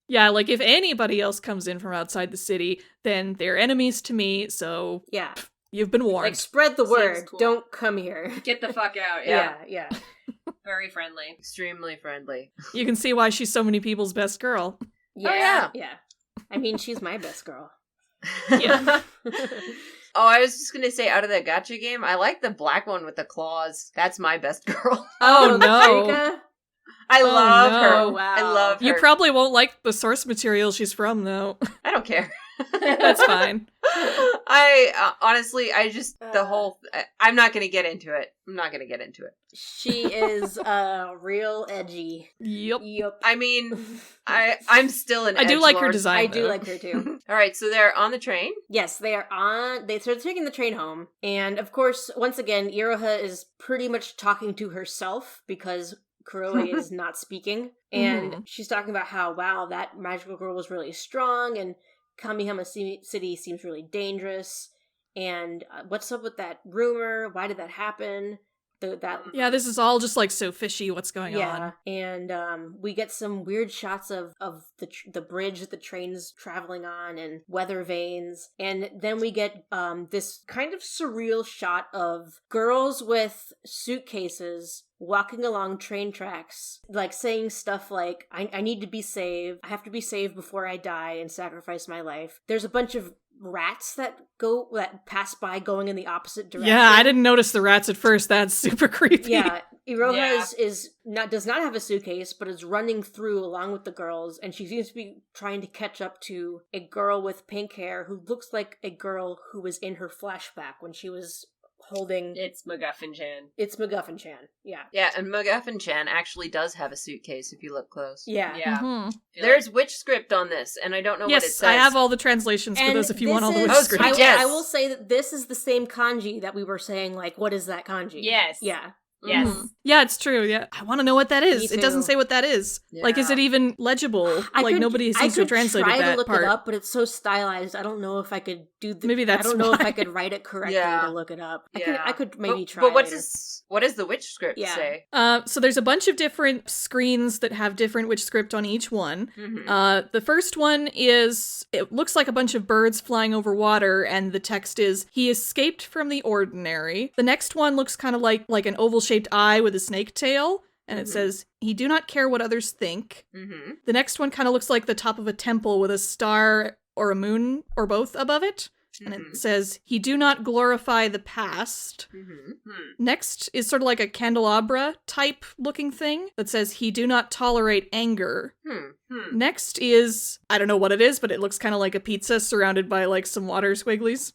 Yeah, like if anybody else comes in from outside the city, then they're enemies to me, so Yeah. you've been warned. Like, spread the Seems word. cool. Don't come here. Get the fuck out. Yeah. Very friendly. Extremely friendly. You can see why she's so many people's best girl. Yeah. Yeah. I mean, she's my best girl. Yeah. Oh, I was just gonna say, out of that gacha game, I like the black one with the claws. That's my best girl. Oh, no. Marika? I love no. her. Oh, wow. I love her. You probably won't like the source material she's from, though. I don't care. That's fine. Honestly, I'm not gonna get into it. She is real edgy. Yep. I mean, I'm still an I do like her edgelord. design, I do though. like her too. All right, so they're on the train. Yes, they are on. They're taking the train home, and of course, once again, Iroha is pretty much talking to herself because Kuroe is not speaking, and she's talking about how wow, that magical girl was really strong, and Kamihama City seems really dangerous. And what's up with that rumor? Why did that happen? Yeah, this is all just like so fishy. What's going on? And we get some weird shots of the bridge that the train's traveling on and weather vanes. And then we get this kind of surreal shot of girls with suitcases walking along train tracks, like saying stuff like, I need to be saved. I have to be saved before I die and sacrifice my life. There's a bunch of rats that pass by going in the opposite direction. Yeah, I didn't notice the rats at first. That's super creepy. Yeah, Iroha does not have a suitcase, but is running through along with the girls, and she seems to be trying to catch up to a girl with pink hair who looks like a girl who was in her flashback when she was holding... It's McGuffin-chan. It's McGuffin-chan, yeah. Yeah, and McGuffin-chan actually does have a suitcase if you look close. Yeah. Mm-hmm. There's witch script on this, and I don't know what it Yes, says. I have all the translations for those if you want all the witch is- script. Oh, yes. I will say that this is the same kanji that we were saying, like, what is that kanji? Yes. Yeah. Yes. Mhm. Yeah, it's true. Yeah, I want to know what that is. Me It doesn't too. say what that is. Yeah. Like, is it even legible? Nobody seems to have translated I could try that to look part. it up, but it's so stylized. I don't know if I could do the. Maybe that's I don't know if why. I could write it correctly Yeah. to look it up. Yeah. I could maybe try. But later. what does the witch script Yeah. say? So there's a bunch of different screens that have different witch script on each one. Mm-hmm. The first one is, it looks like a bunch of birds flying over water, and the text is, he escaped from the ordinary. The next one looks kind of like an oval-shaped eye with a snake tail, and it says, he do not care what others think. Mm-hmm. The next one kind of looks like the top of a temple with a star or a moon or both above it. And it says, he do not glorify the past. Next is sort of like a candelabra type looking thing that says, he do not tolerate anger. Next is, I don't know what it is, but it looks kind of like a pizza surrounded by like some water squigglies.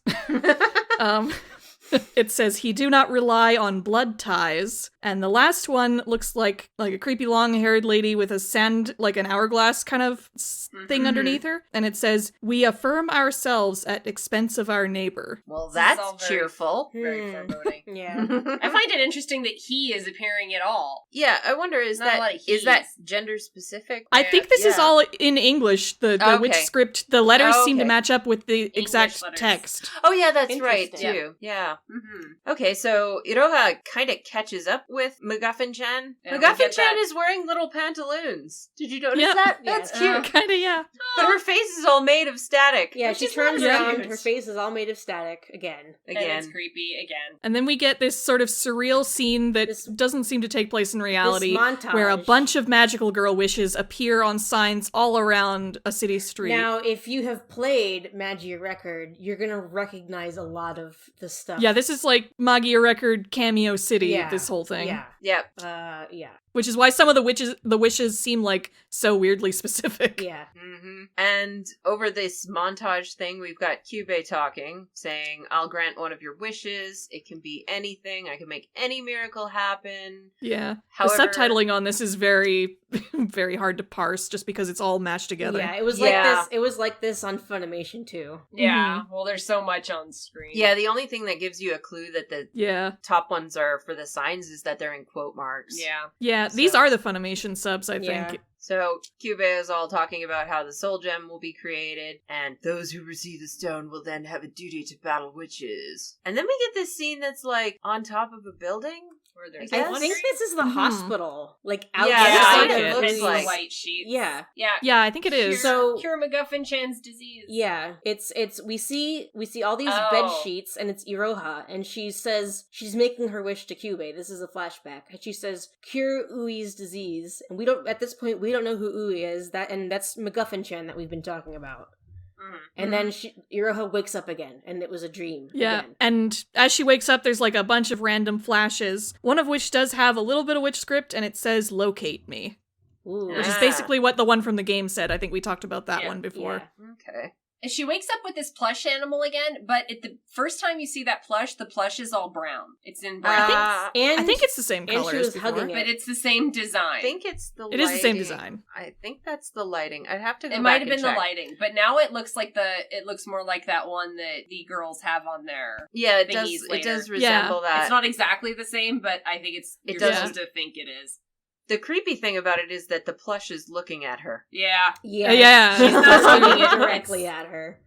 It says, he do not rely on blood ties. And the last one looks like a creepy long-haired lady with a sand, like an hourglass kind of thing underneath her. And it says, we affirm ourselves at expense of our neighbor. Well, This is all that's very- cheerful. Very foreboding. Yeah. I find it interesting that he is appearing at all. Yeah, I wonder, is Not a lot of that he's. gender specific? I think this is Yeah. all in English. The Okay. witch script, the letters seem to Okay. match up with the exact letters. text. Oh yeah, that's right Interesting. too. Yeah. Mm-hmm. Okay, so Iroha kind of catches up with McGuffin-chan. Yeah, McGuffin-chan is wearing little pantaloons. Did you notice that? That's cute. Kind of, yeah. But her face is all made of static. Yeah, she turns around, her face is all made of static again. And it's creepy again. And then we get this sort of surreal scene that doesn't seem to take place in reality, where a bunch of magical girl wishes appear on signs all around a city street. Now, if you have played Magia Record, you're gonna recognize a lot of the stuff. Yeah, this is like Magia Record Cameo City, this whole thing. Yeah. Yep. Yeah. Which is why some of the wishes seem like so weirdly specific. Yeah. Mm-hmm. And over this montage thing, we've got Kyubey talking, saying, I'll grant one of your wishes. It can be anything. I can make any miracle happen. Yeah. However, the subtitling on this is very, very hard to parse just because it's all mashed together. Yeah, it was like this. It was like this on Funimation too. Yeah. Well, there's so much on screen. Yeah, the only thing that gives you a clue that the top ones are for the signs is that they're in quote marks. Yeah. Yeah, these are the Funimation subs, I think. So, Kyubey is all talking about how the soul gem will be created, and those who receive the stone will then have a duty to battle witches. And then we get this scene that's, like, on top of a building? I think this is the hospital. Like, outside it looks like white sheets. Yeah. Yeah, I think it is. Cure McGuffin-chan's disease. Yeah. It's we see all these bed sheets, and it's Iroha, and she says she's making her wish to Kyubey. This is a flashback. And she says, cure Ui's disease. And at this point, we don't know who Ui is. That's McGuffin-chan that we've been talking about. And then Iroha wakes up again, and it was a dream. Yeah, again. and as she wakes up, there's like a bunch of random flashes, one of which does have a little bit of witch script, and it says, locate me. Ooh. Which is basically what the one from the game said. I think we talked about that one before. Yeah. Okay. And she wakes up with this plush animal again, but the first time you see that plush, the plush is all brown. It's in brown. I think it's the same color. And she was hugging it. But it's the same design. I think it's the lighting. It is the same design. I think that's the lighting. I'd have to go It might have been the lighting, but now it looks more like that one that the girls have on there. Yeah, it does. It does resemble that. It's not exactly the same, but I think you're supposed to think it is. The creepy thing about it is that the plush is looking at her. Yeah. Yeah. She's not looking directly at her.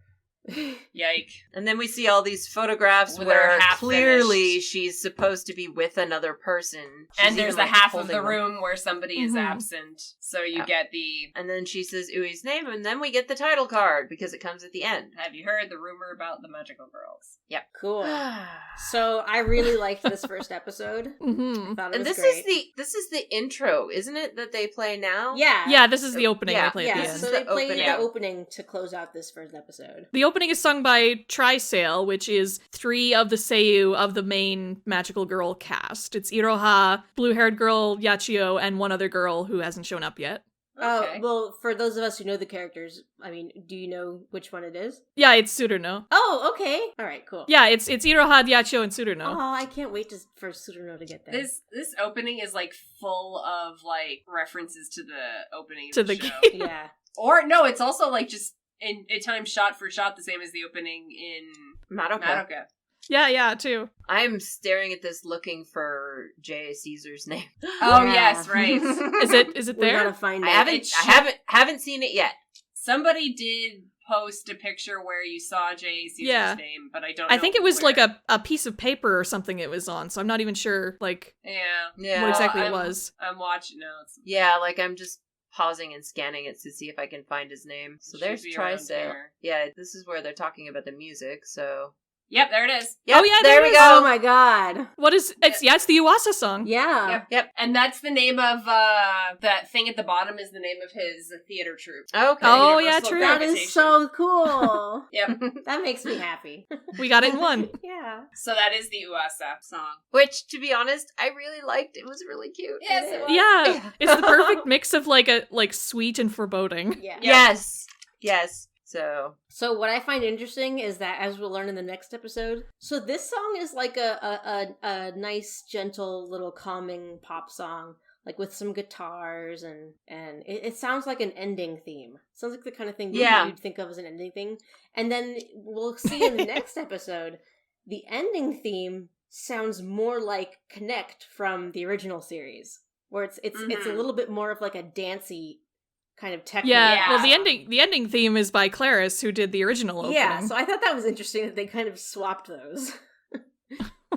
Yike. And then we see all these photographs where clearly she's supposed to be with another person. And there's the half of the room where somebody is absent. So you get the... And then she says Ui's name, and then we get the title card, because it comes at the end. Have you heard the rumor about the magical girls? Yep. Cool. So I really liked this first episode. I thought it was great. This is the intro, isn't it, that they play now? Yeah. Yeah, this is the opening they play at the end. So they played the opening to close out this first episode. The opening is sung by Trisail, which is 3 of the seiyuu of the main magical girl cast. It's Iroha, blue-haired girl Yachio, and one other girl who hasn't shown up yet. Okay. Well, for those of us who know the characters, I mean, do you know which one it is? Yeah, it's Tsuruno. Oh, okay. All right, cool. Yeah, it's Iroha, Yachio, and Tsuruno. Oh, I can't wait for Tsuruno to get there. This opening is like full of like references to the opening of the show. Yeah. Or no, it's also like just in time shot for shot the same as the opening in Madoka. Yeah, too. I'm staring at this looking for J.A. Caesar's name. Oh, yes, right. Is it there? We gotta find it. I haven't seen it yet. Somebody did post a picture where you saw J.A. Caesar's name, but I don't know. I think it was like a piece of paper or something it was on, so I'm not even sure like what exactly it was. I'm watching now. Yeah, like I'm just pausing and scanning it to see if I can find his name. So there's Trisail. Yeah, this is where they're talking about the music, so... Yep, there it is. Yep, oh yeah, there we go. Oh my god. What is it's the Yuasa song. Yeah. Yep. And that's the name of that thing at the bottom is the name of his theater troupe. Okay. Oh yeah, true. That is so cool. Yep. That makes me happy. We got it in one. Yeah. So that is the Uasa song. Which, to be honest, I really liked. It was really cute. Yes, it was. Yeah. It's the perfect mix of like sweet and foreboding. Yeah. Yes. So what I find interesting is that, as we'll learn in the next episode, so this song is like a nice, gentle, little calming pop song, like with some guitars, and it sounds like an ending theme. It sounds like the kind of thing you'd think of as an ending thing. And then we'll see in the next episode, the ending theme sounds more like Connect from the original series, where it's a little bit more of like a dancey kind of techno. Yeah, well, the ending theme is by Claris, who did the original opening. Yeah, so I thought that was interesting that they kind of swapped those.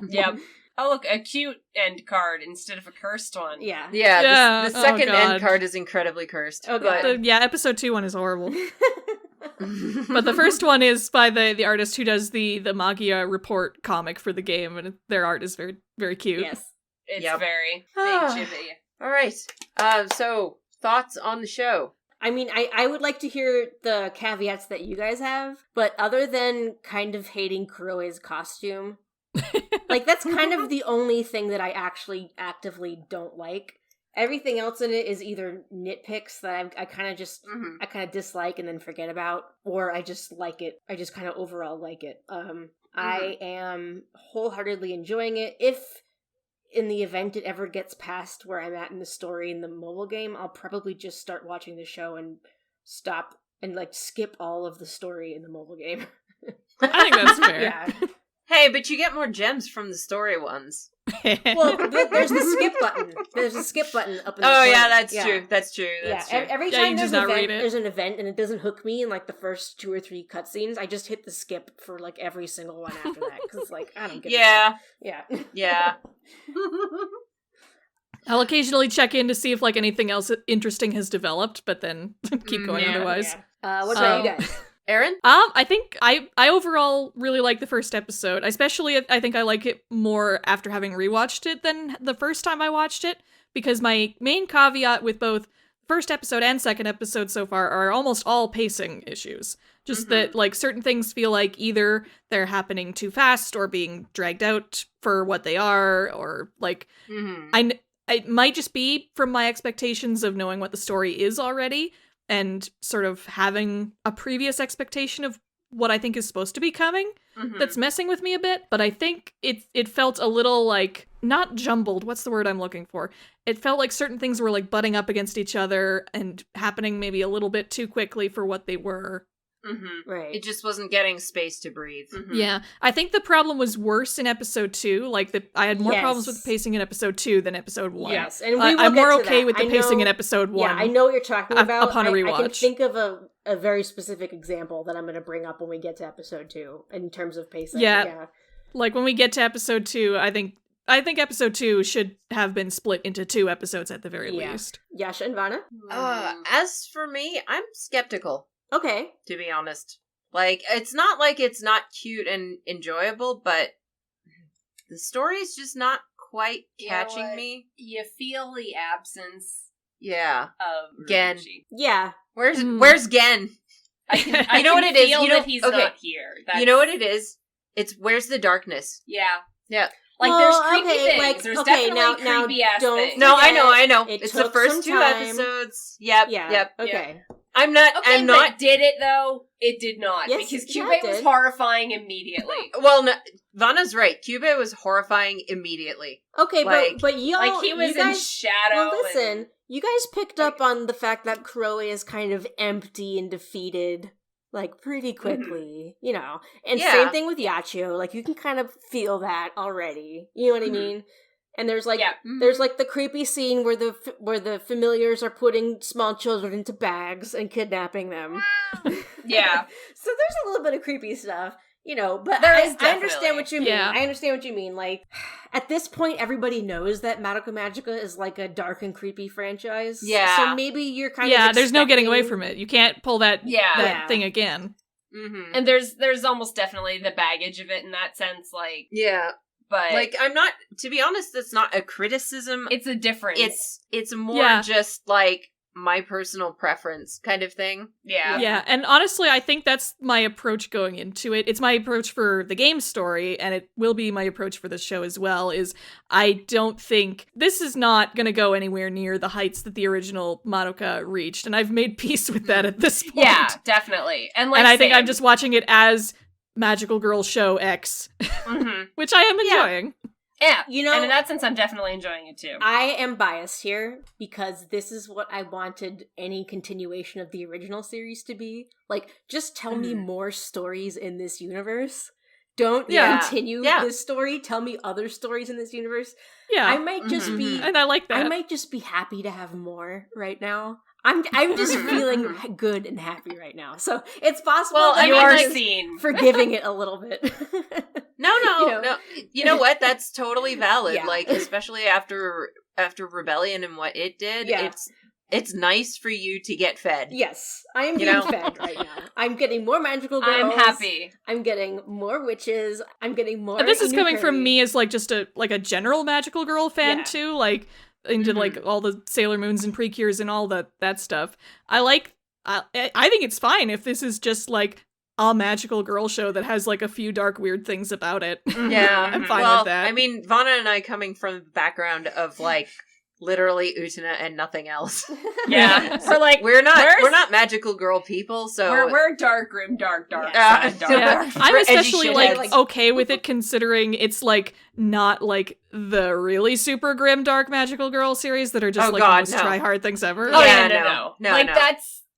Yep. Oh, look, a cute end card instead of a cursed one. Yeah. Yeah, the second God. end card is incredibly cursed. Oh, God. Episode 2 one is horrible. But the first one is by the artist who does the Magia Report comic for the game, and their art is very, very cute. Yes. It's very big chippy. All right. So, thoughts on the show? I mean, I would like to hear the caveats that you guys have, but other than kind of hating Kuroe's costume, like, that's kind of the only thing that I actually actively don't like. Everything else in it is either nitpicks that I kind of just, I kind of dislike and then forget about, or I just like it. I just kind of overall like it. I am wholeheartedly enjoying it. If in the event it ever gets past where I'm at in the story in the mobile game, I'll probably just start watching the show and stop and, like, skip all of the story in the mobile game. I think that's fair. Yeah. Hey, but you get more gems from the story ones. Well, there's the skip button. There's a skip button up in the corner. Yeah, that's true. That's true. That's true. Every Yeah, you time just there's an event and it doesn't hook me in, like, the first 2 or 3 cutscenes, I just hit the skip for, like, every single one after that. Because, like, I don't get it. Yeah. I'll occasionally check in to see if, like, anything else interesting has developed, but then keep going otherwise. Yeah. What about you guys? Eryn? I think I overall really like the first episode. Especially, I think I like it more after having rewatched it than the first time I watched it, because my main caveat with both first episode and second episode so far are almost all pacing issues. Just that, like, certain things feel like either they're happening too fast or being dragged out for what they are, or, like, it might just be from my expectations of knowing what the story is already, and sort of having a previous expectation of what I think is supposed to be coming that's messing with me a bit. But I think it felt a little, like, not jumbled. What's the word I'm looking for? It felt like certain things were, like, butting up against each other and happening maybe a little bit too quickly for what they were. Right. It just wasn't getting space to breathe. Yeah. I think the problem was worse in episode 2. Like, I had more problems with the pacing in episode 2 than episode 1. Yes, and I'm more okay with the pacing in episode 1. Yeah, I know what you're talking about. Upon a rewatch. I can think of a very specific example that I'm going to bring up when we get to episode 2 in terms of pacing. Yeah. Like, when we get to episode 2, I think episode 2 should have been split into 2 episodes at the very least. Yasha and Vanna? As for me, I'm skeptical. Okay. To be honest. Like, it's not like it's not cute and enjoyable, but the story's just not quite catching me. You feel the absence of Gen. Ryuji. Yeah. Where's Gen? I know what it is. You know he's not here. You know what it is? It's where's the darkness? Yeah. Yeah. Like, there's creepy things. Like, there's definitely creepy ass things. No, I know. It's the first 2 episodes. Yep. Okay. I'm not. But did it though? It did not. Yes, because yeah, Cube was horrifying immediately. Well, no, Vanna's right. Cube was horrifying immediately. Okay, like, but y'all, like, he was in shadow. Well, listen, you guys picked up on the fact that Kuroe is kind of empty and defeated, like, pretty quickly, you know. And same thing with Yachio. Like, you can kind of feel that already. You know what I mean? And there's, like, there's, like, the creepy scene where the familiars are putting small children into bags and kidnapping them. Yeah. So there's a little bit of creepy stuff, you know, but I understand what you mean. Yeah. I understand what you mean. Like, at this point, everybody knows that Madoka Magica is, like, a dark and creepy franchise. Yeah. So maybe you're kind of there's no getting away from it. You can't pull that thing again. And there's almost definitely the baggage of it in that sense, like... Yeah. But, like, I'm not, to be honest, that's not a criticism. It's a difference. It's more just, like, my personal preference kind of thing. Yeah. Yeah, and honestly, I think that's my approach going into it. It's my approach for the game story, and it will be my approach for the show as well, is I don't think this is not going to go anywhere near the heights that the original Madoka reached, and I've made peace with that at this point. Yeah, definitely. And I think I'm just watching it as Magical Girl Show X, which I am enjoying. Yeah, you know, and in that sense, I'm definitely enjoying it too. I am biased here because this is what I wanted any continuation of the original series to be. Like, just tell me more stories in this universe. Don't continue this story. Tell me other stories in this universe. Yeah, I might just be, and I like that. I might just be happy to have more right now. I'm just feeling good and happy right now. So it's possible that you are just seen forgiving it a little bit. No. You know what? That's totally valid. Yeah. Like, especially after Rebellion and what it did, it's nice for you to get fed. Yes, I am being fed right now. I'm getting more magical girls. I'm happy. I'm getting more witches. I'm getting more. And this is coming from me as like just a general magical girl fan too, like into like all the Sailor Moons and Precures and all that stuff. I think it's fine if this is just like a magical girl show that has like a few dark weird things about it. Yeah, I'm fine with that. I mean, Vana and I coming from the background of like literally Utena and nothing else. Yeah. we're not magical girl people, so we're dark, grim, dark. Yeah. I'm especially like okay with it considering it's like not like the really super grim dark magical girl series that are just the most try hard things ever. Oh yeah, no. Like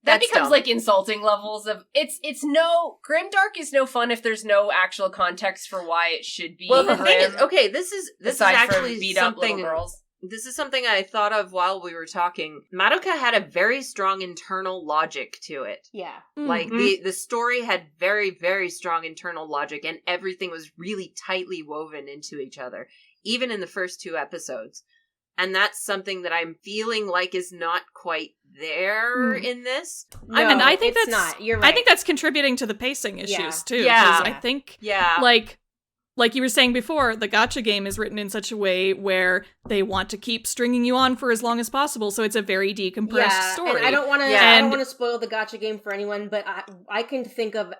that becomes dumb. like insulting levels of it's no grimdark is no fun if there's no actual context for why it should be. Well, the grim, thing is, okay, this is actually beat up something. little girls. This is something I thought of while we were talking. Madoka had a very strong internal logic to it. Yeah. Like, the story had very, very strong internal logic, and everything was really tightly woven into each other, even in the first 2 episodes. And that's something that I'm feeling like is not quite there in this. No, and I think it's that's not. You're right. I think that's contributing to the pacing issues too. Yeah. 'Cause I think like you were saying before, the gacha game is written in such a way where they want to keep stringing you on for as long as possible, so it's a very decompressed story. And I don't want to spoil the gacha game for anyone, but I can think of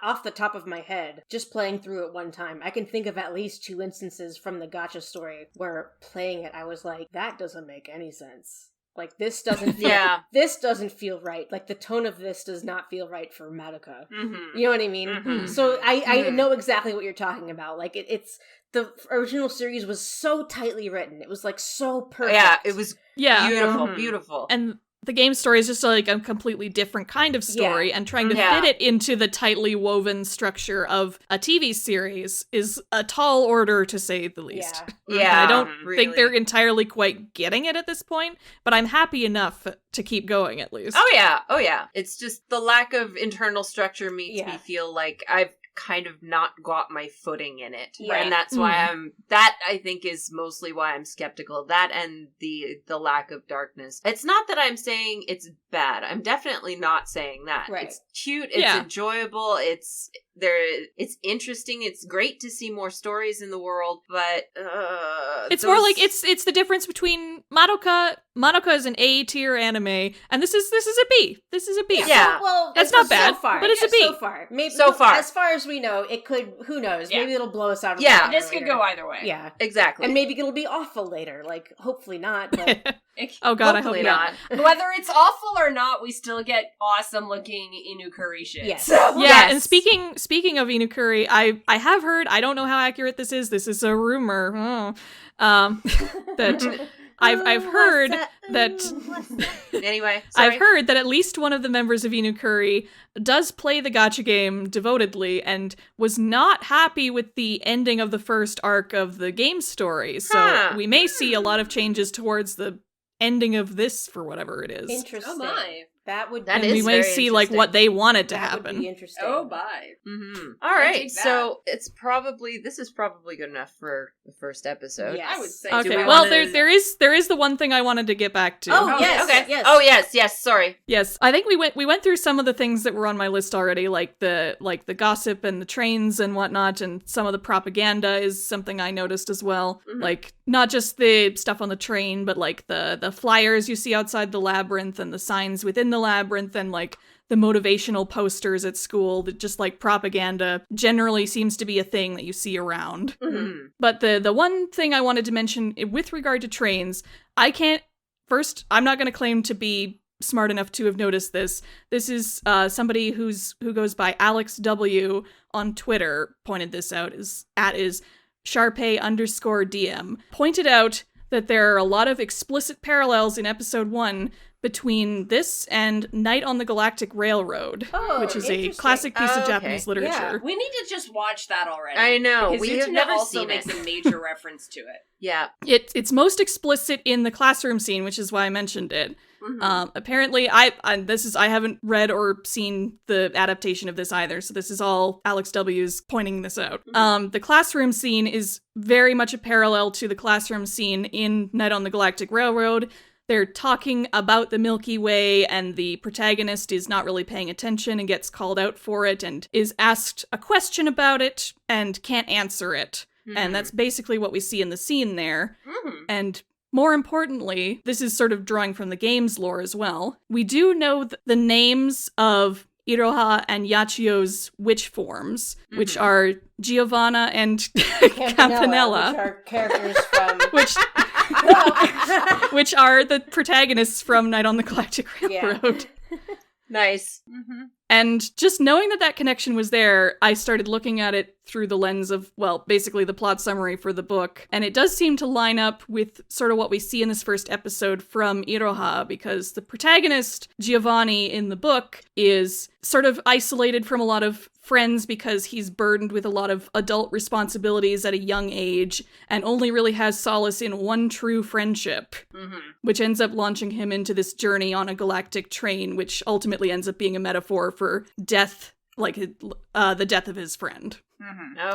off the top of my head, just playing through it one time, I can think of at least 2 instances from the gacha story where playing it, I was like, that doesn't make any sense. Like, this doesn't feel, this doesn't feel right. Like, the tone of this does not feel right for Madoka. You know what I mean? So I know exactly what you're talking about. Like, it's, the original series was so tightly written. It was, like, so perfect. Yeah, it was beautiful. And the game story is just like a completely different kind of story, and trying to fit it into the tightly woven structure of a TV series is a tall order, to say the least. Yeah, I don't think they're entirely quite getting it at this point, but I'm happy enough to keep going at least. Oh yeah. It's just the lack of internal structure makes me feel like I've kind of not got my footing in it. And that's why I think is mostly why I'm skeptical. That and the lack of darkness. It's not that I'm saying it's bad. I'm definitely not saying that. Right. It's cute, it's enjoyable, it's interesting, it's great to see more stories in the world, but it's more like it's the difference between Madoka is an A tier anime, and this is a B. This is a B. Yeah. Well, that's not bad, so far, but it's a B. So far. Maybe, so far. As far as we know, it could, who knows, maybe it'll blow us out of the water This later. could go either way. Yeah. Exactly. And maybe it'll be awful later. Like, hopefully not, but... Oh god, hopefully I hope not. Whether it's awful or not, we still get awesome looking Inukuri shit. Yes. So, and speaking of Inukuri, I have heard, I don't know how accurate this is a rumor, that I've heard that anyway, I've heard that at least one of the members of Inukuri does play the gacha game devotedly and was not happy with the ending of the first arc of the game story. So we may see a lot of changes towards the ending of this for whatever it is. Interesting. Oh my. That we may see like what they wanted to happen. Would be interesting. Oh bye. All right, so this is probably good enough for the first episode. Yes. I would say. Okay. Well, there is the one thing I wanted to get back to. Oh yes. Okay. Yes. Oh yes. Sorry. Yes, I think we went through some of the things that were on my list already, like the gossip and the trains and whatnot, and some of the propaganda is something I noticed as well. Like not just the stuff on the train, but like the flyers you see outside the labyrinth and the signs within the labyrinth and like the motivational posters at school, that just like propaganda generally seems to be a thing that you see around. But the one thing I wanted to mention with regard to trains, I'm not going to claim to be smart enough to have noticed this. This is somebody who goes by Alex W on Twitter pointed this out, is Sharpay_DM, pointed out that there are a lot of explicit parallels in episode 1 between this and Night on the Galactic Railroad, which is a classic piece of Japanese literature. Yeah. We need to just watch that already. I know. Because We have Utena never also seen makes it. a major reference to it. Yeah. It's most explicit in the classroom scene, which is why I mentioned it. Mm-hmm. Apparently, I haven't read or seen the adaptation of this either, so this is all Alex W's pointing this out. Mm-hmm. The classroom scene is very much a parallel to the classroom scene in Night on the Galactic Railroad. They're talking about the Milky Way, and the protagonist is not really paying attention and gets called out for it and is asked a question about it and can't answer it. Mm-hmm. And that's basically what we see in the scene there. Mm-hmm. And more importantly, this is sort of drawing from the game's lore as well. We do know the names of Iroha and Yachio's witch forms, which are Giovanna and Campanella. Which are characters from... which are the protagonists from Night on the Galactic Railroad. Nice. Mm-hmm. And just knowing that connection was there, I started looking at it through the lens of, well, basically the plot summary for the book. And it does seem to line up with sort of what we see in this first episode from Iroha, because the protagonist, Giovanni, in the book is sort of isolated from a lot of friends because he's burdened with a lot of adult responsibilities at a young age and only really has solace in one true friendship, which ends up launching him into this journey on a galactic train, which ultimately ends up being a metaphor for death, like the death of his friend.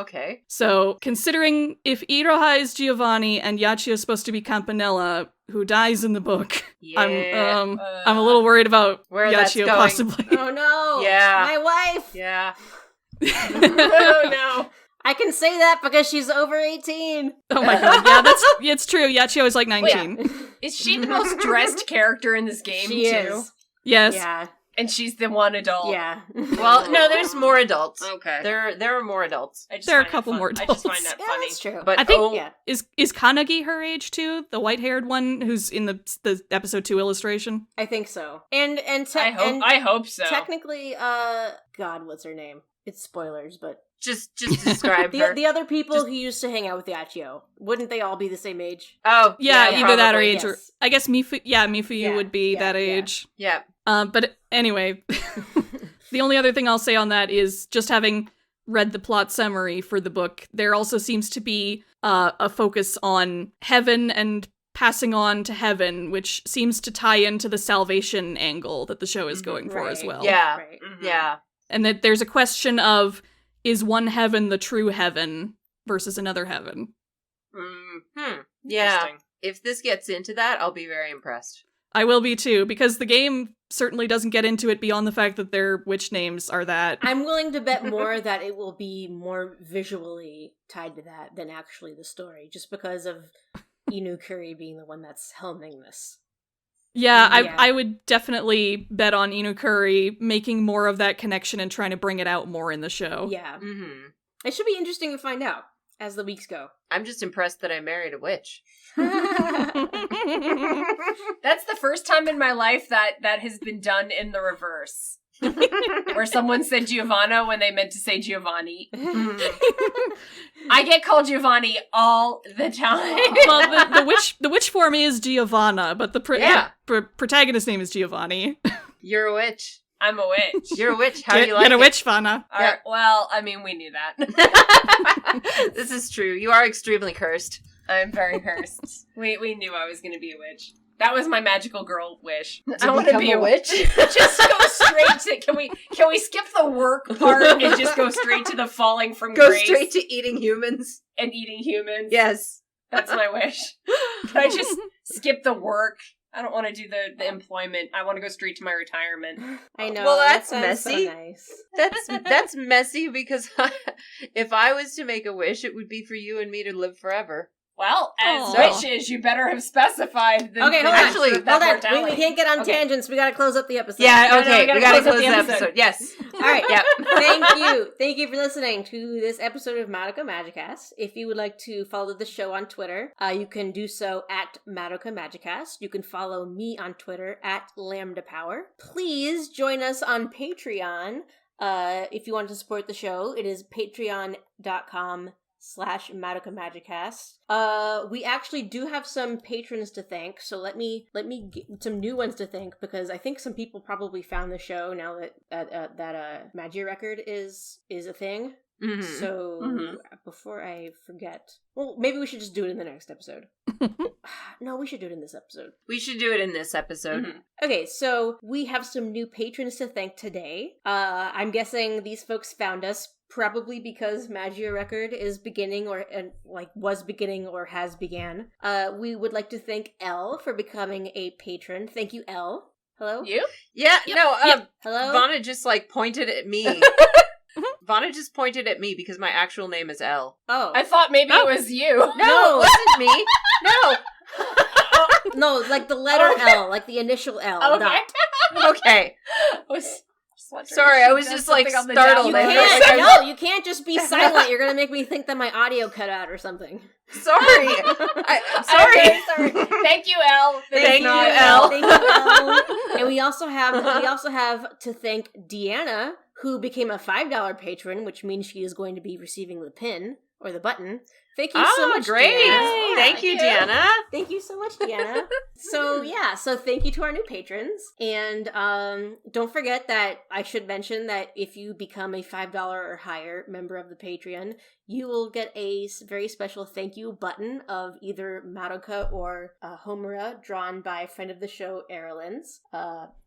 Okay. So, considering if Iroha is Giovanni and Yachio is supposed to be Campanella, who dies in the book, I'm a little worried about where that's Yachio going. possibly. Oh no! Yeah. My wife! Yeah. Oh no. I can say that because she's over 18. Oh my god, yeah, it's true. Yachio is like 19. Is she the most dressed character in this game, She too? is. Yes. Yeah. And she's the one adult. Yeah. Well, no, there's more adults. Okay. There are more adults. I just There are a find it couple fun. more I just find adults. that Yeah, funny. that's true. But I think yeah. is Kanagi her age too? The white-haired one who's in the episode 2 illustration? I think so. And I hope so. technically, God, what's her name? It's spoilers, but just describe her. the other people who used to hang out with Yachio, wouldn't they all be the same age? Oh, Yeah, either that or probably, age, or yes. I guess Mifuyu Yeah, would be yeah, that yeah. age. Yeah. But anyway, the only other thing I'll say on that is just having read the plot summary for the book, there also seems to be a focus on heaven and passing on to heaven, which seems to tie into the salvation angle that the show is going for as Right. well. Yeah. Right. Yeah. And that there's a question of, is one heaven the true heaven versus another heaven? Yeah. Interesting. If this gets into that, I'll be very impressed. I will be too, because the game certainly doesn't get into it beyond the fact that their witch names are that. I'm willing to bet more that it will be more visually tied to that than actually the story, just because of Inu Curry being the one that's helming this. Yeah, Yeah. I would definitely bet on Inu Curry making more of that connection and trying to bring it out more in the show. Yeah. Mm-hmm. It should be interesting to find out as the weeks go. I'm just impressed that I married a witch. That's the first time in my life that has been done in the reverse. Where someone said Giovanna when they meant to say Giovanni. I get called Giovanni all the time. Well, the witch form is Giovanna, but the protagonist name is Giovanni. You're a witch. I'm a witch. You're a witch. How do you like Get a it? witch, Vanna. Well, I mean, we knew that. This is true. You are extremely cursed. I'm very cursed. We knew I was going to be a witch. That was my magical girl wish. To I want to become be a witch? Just go straight to. Can we skip the work part and just go straight to the falling from Go grace straight to eating humans. and eating humans? Yes. That's my wish. Can I just skip the work? I don't want to do the employment. I want to go straight to my retirement. I know. Well, that that's sounds so messy. nice. That's messy because if I was to make a wish, it would be for you and me to live forever. Well, as Aw. witches, you better have specified. Okay, hold on. Actually, Hold that on. mortality. We can't get on Okay. tangents. We gotta close up the episode. Yeah, No, okay. we We gotta gotta close close up the the episode. Yes. All right. Yep. Thank you for listening to this episode of Madoka Magicast. If you would like to follow the show on Twitter, you can do so at Madoka Magicast. You can follow me on Twitter at Lambda Power. Please join us on Patreon. If you want to support the show, it is patreon.com/Madoka Magicast. We actually do have some patrons to thank, so let me get some new ones to thank, because I think some people probably found the show now that Magia Record is a thing. Mm-hmm. So, before I forget, well, maybe we should just do it in the next episode. No, we should do it in this episode. We should do it in this episode. Okay, so we have some new patrons to thank today. I'm guessing these folks found us probably because Magia Record is beginning was beginning or has began. We would like to thank Elle for becoming a patron. Thank you, Elle. Hello? You? Yeah, Yep. no, Hello? Vana just, pointed at me. Vana just pointed at me because my actual name is Elle. Oh. I thought maybe it was you. No, it wasn't me. No. No, like the letter L, like the initial L. Okay. Okay. Sorry, I was just, startled. You can't just be silent. You're gonna make me think that my audio cut out or something. Sorry. Sorry. Okay, sorry. Thank you, Elle. Thank you, Elle. Thank you, Elle. And we also have to thank Deanna, who became a $5 patron, which means she is going to be receiving the pin or the button. Thank you so much, great. Deanna. Thank you, Deanna. Thank you so much, Deanna. So thank you to our new patrons. And don't forget that I should mention that if you become a $5 or higher member of the Patreon, you will get a very special thank you button of either Madoka or Homura, drawn by friend of the show, Erylyn's,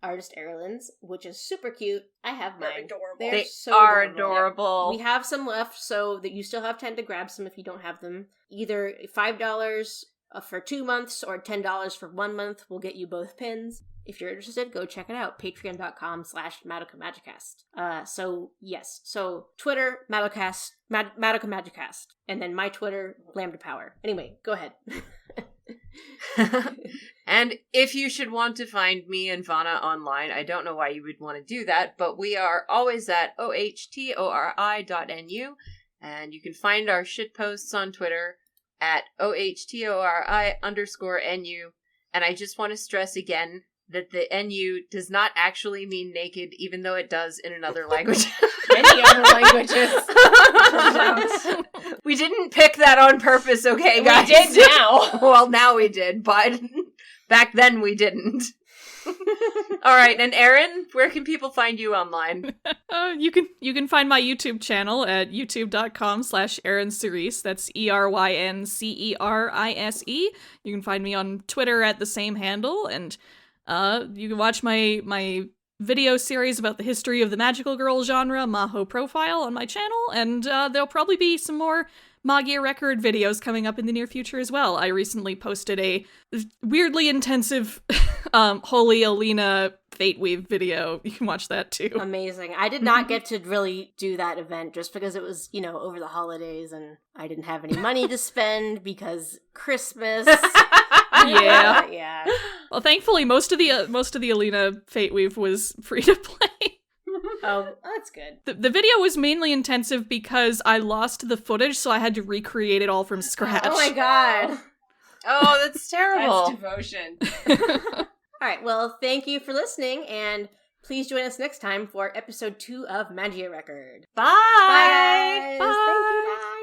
artist Erylyn's, which is super cute. I have mine. They're adorable. They so are adorable. We have some left, so that you still have time to grab some if you don't have them. Either $5 for 2 months or $10 for 1 month will get you both pins. If you're interested, go check it out. Patreon.com/Madoka Magicast. So Twitter, Madoka Magicast. And then my Twitter, Lambda Power. Anyway, go ahead. And if you should want to find me and Vana online, I don't know why you would want to do that, but we are always at ohtori.nu, and you can find our shitposts on Twitter at ohtori_nu. And I just want to stress again that the NU does not actually mean naked, even though it does in another language. Many other languages. We didn't pick that on purpose, okay, guys? We did now. Well, now we did, but back then we didn't. All right, and Eryn, where can people find you online? You can find my YouTube channel at youtube.com/Eryn Cerise. That's ERYNCERISE. You can find me on Twitter at the same handle, and you can watch my video series about the history of the magical girl genre, Maho Profile, on my channel, and there'll probably be some more Magia Record videos coming up in the near future as well. I recently posted a weirdly intensive Holy Alina Fate Weave video. You can watch that too. Amazing. I did not get to really do that event just because it was, over the holidays and I didn't have any money to spend because Christmas. Yeah. Well, thankfully, most of the Alina Fate Weave was free to play. Oh, that's good. The video was mainly intensive because I lost the footage, so I had to recreate it all from scratch. Oh my god. Oh, that's terrible. That's devotion. All right, well, thank you for listening, and please join us next time for episode 2 of Magia Record. Bye! Bye, guys. Bye. Thank you, bye.